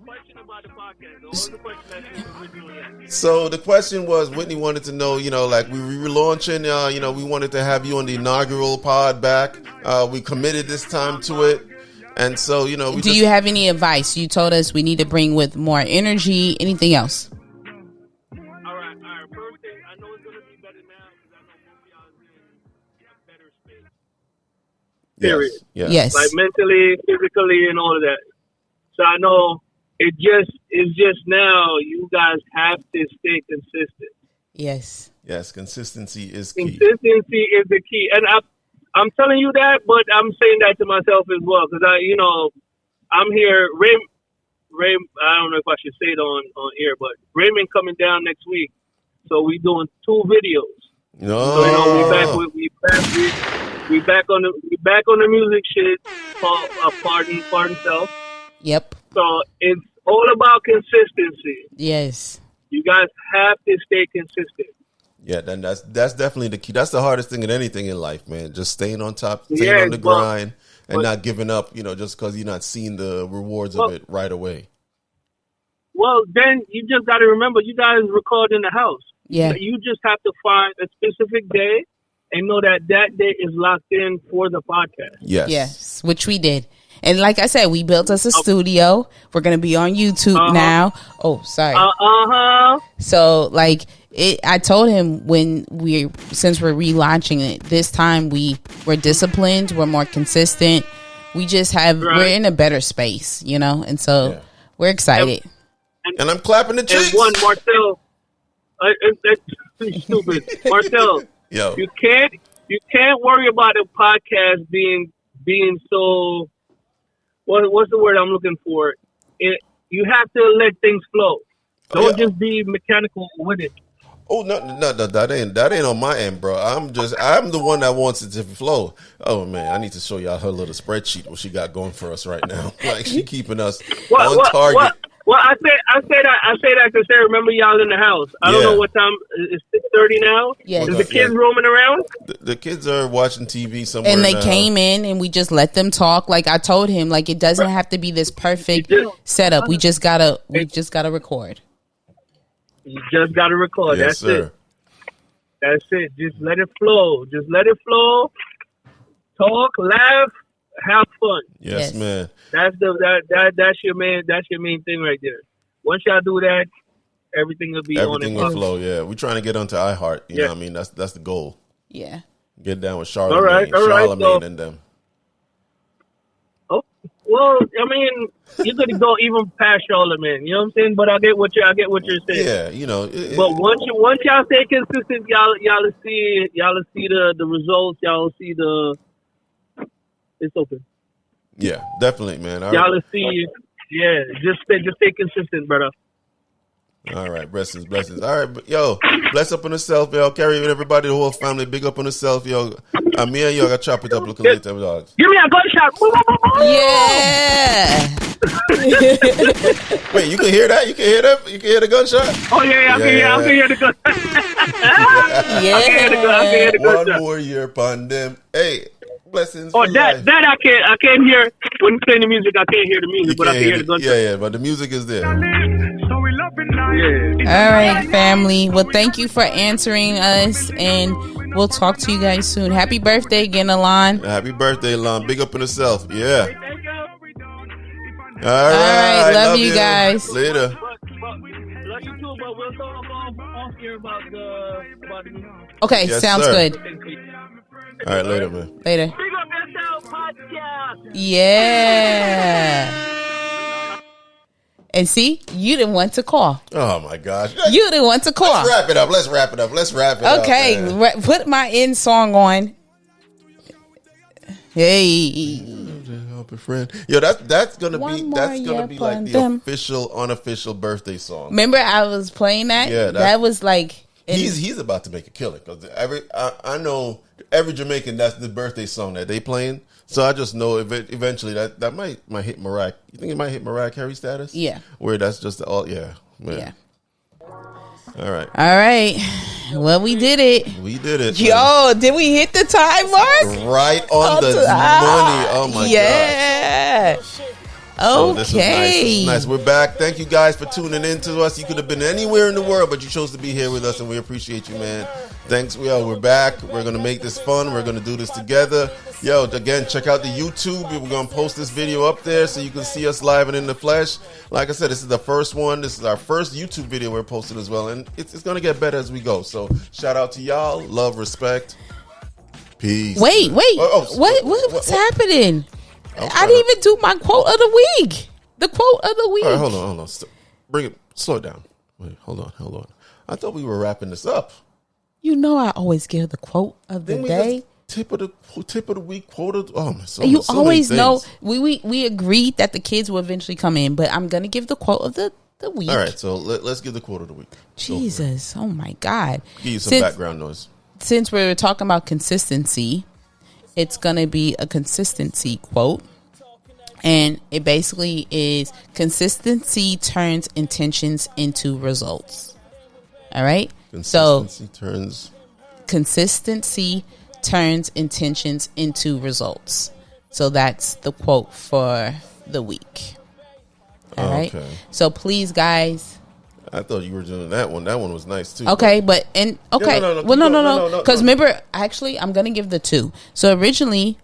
podcast. What was the question that you originally asked? So the question was, Whitney wanted to know, like we were launching, we wanted to have you on the inaugural pod back. We committed this time to it. And so, do you have any advice? You told us we need to bring with more energy. Anything else? All right. First thing, I know it's going to be better now because I know both of y'all is in a better space. Period. Yes. Like mentally, physically, and all of that. So I know it's just now you guys have to stay consistent. Yes. Yes, consistency is key. Consistency is the key. And I'm telling you that, but I'm saying that to myself as well because I'm here. Ray, I don't know if I should say it on air, but Raymond coming down next week, so we doing 2 videos. No, so we back on the music shit called Pardon Self. Yep. So it's all about consistency. Yes. You guys have to stay consistent. Yeah, then that's definitely the key. That's the hardest thing in anything in life, man. Just staying on top, staying on the grind, and not giving up, just because you're not seeing the rewards of it right away. Well, then you just got to remember, you guys record in the house. Yeah. You just have to find a specific day and know that day is locked in for the podcast. Yes, which we did. And like I said, we built us a studio. We're going to be on YouTube now. Oh, sorry. So, I told him since we're relaunching it, this time we're disciplined, we're more consistent. We just we're in a better space, and so we're excited. And I'm clapping the cheeks. And one, Marcel, that's stupid. Marcel, yo, you can't worry about a podcast being so. What's the word I'm looking for? You have to let things flow. Don't just be mechanical with it. Oh no, that ain't on my end, bro. I'm the one that wants it to flow. Oh man, I need to show y'all her little spreadsheet what she got going for us right now. Like she keeping us on target. Well, I say that to say, remember y'all in the house. I don't know what time. It's 6:30 now. Yeah. Is the kids roaming around? The kids are watching TV somewhere. And they now. came in and we just let them talk. Like I told him, it doesn't have to be this perfect setup. We just gotta record. You just gotta record. Yes, That's sir. it. That's it. Just let it flow. Talk, laugh, have fun. Yes, man. That's your main thing right there. Once y'all do that, everything will be Everything on will flow. Yeah, we're trying to get onto iHeart. You know what I mean? That's the goal. Yeah. Get down with Charlamagne and them. Oh, well, I mean, you could go even past Charlamagne. You know what I'm saying? But I get what you're saying. Yeah, but once y'all stay consistent, y'all will see the results. Y'all will see it's open. Yeah, definitely, man. Y'all will see. Yeah, just stay consistent, brother. All right, blessings. All right, yo, bless up on yourself, yo. Carry with everybody, the whole family. Big up on yourself, yo. Me and you, I got to chop it up a little later, dogs. Give me a gunshot. Yeah. Wait, you can hear that? You can hear that? You can hear the gunshot? Oh yeah, I can hear the gunshot. Yeah. I can hear the gunshot. One more year upon them. Hey, blessings. Oh, that I can't hear when you play the music. I can't hear the music, but I can hear the gunshot. Yeah, but the music is there. All right, family. Well, thank you for answering us, and we'll talk to you guys soon. Happy birthday again, Alon. Happy birthday, Alon. Big up on yourself. Yeah. All right. Love you guys. Later. Love you too, but we'll talk off here about the Okay, yes, sounds sir. good. All right, later, man. Later. Big up yourself, podcast. Yeah. And see, you didn't want to call. Oh my gosh. You didn't want to call. Let's wrap it up. Okay, put my end song on. Hey. Friend. Yo, that's gonna be like the them. official, unofficial birthday song. Remember, I was playing that. Yeah, that was like he's about to make a killer because I know every Jamaican, that's the birthday song that they playing. So I just know eventually that might hit Mariah. You think it might hit Mariah Carey status? Yeah, where that's just man. Yeah. All right. Well, we did it. Yo, did we hit the time mark? Right on the money. Oh my god. So this was nice. This was nice. We're back. Thank you guys for tuning in to us. You could have been anywhere in the world, but you chose to be here with us, and we appreciate you, man. Thanks. We're back. We're going to make this fun. We're going to do this together. Yo, again, check out the YouTube. We're going to post this video up there so you can see us live and in the flesh. Like I said, this is the first one. This is our first YouTube video we're posting as well, and it's going to get better as we go. So shout out to y'all. Love, respect. Peace. Wait. What's happening? I didn't even do my quote of the week. The quote of the week. All right, hold on. Bring it. Slow it down. Wait, hold on. I thought we were wrapping this up. You know I always give the quote of the day. Tip of the week quote of. Oh my! You always know. We agreed that the kids will eventually come in, but I'm gonna give the quote of the week. All right, so let's give the quote of the week. Jesus, oh my God! Give you some background noise. Since we're talking about consistency, it's gonna be a consistency quote, and it basically is: consistency turns intentions into results. All right. Consistency turns intentions into results. So that's the quote for the week. All right. So please, guys. I thought you were doing that one. That one was nice too. Okay, but no. Because remember, actually, I'm gonna give the two. So originally,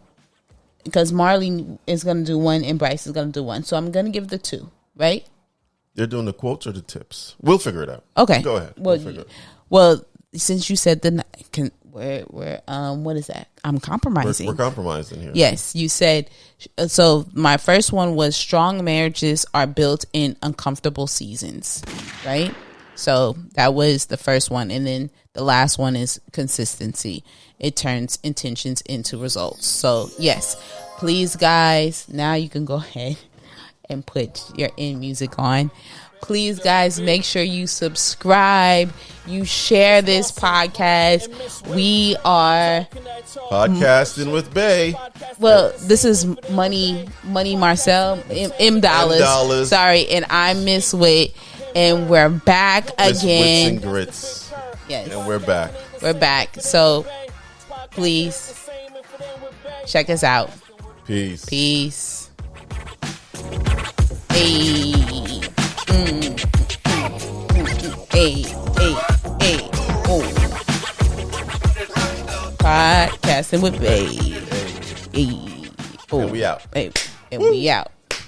because Marley is gonna do one and Bryce is gonna do one, so I'm gonna give the two. Right. They're doing the quotes or the tips. We'll figure it out. Okay. Go ahead. Well, since you said we're what is that? I'm compromising. We're compromising here. Yes, you said. So my first one was strong marriages are built in uncomfortable seasons, right? So that was the first one, and then the last one is consistency. It turns intentions into results. So yes, please, guys. Now you can go ahead and put your end music on. Please, guys, make sure you subscribe. You share this podcast. We are Podcasting with Bae. Well, this is Money Marcel, M Dollars. Sorry, and I'm Miss Wit, and we're back again. Wits and grits. Yes, and we're back. We're back. So please check us out. Peace. Hey. Hey. Oh. Podcasting with Bae. Hey. Oh. And we out. Hey. And we out.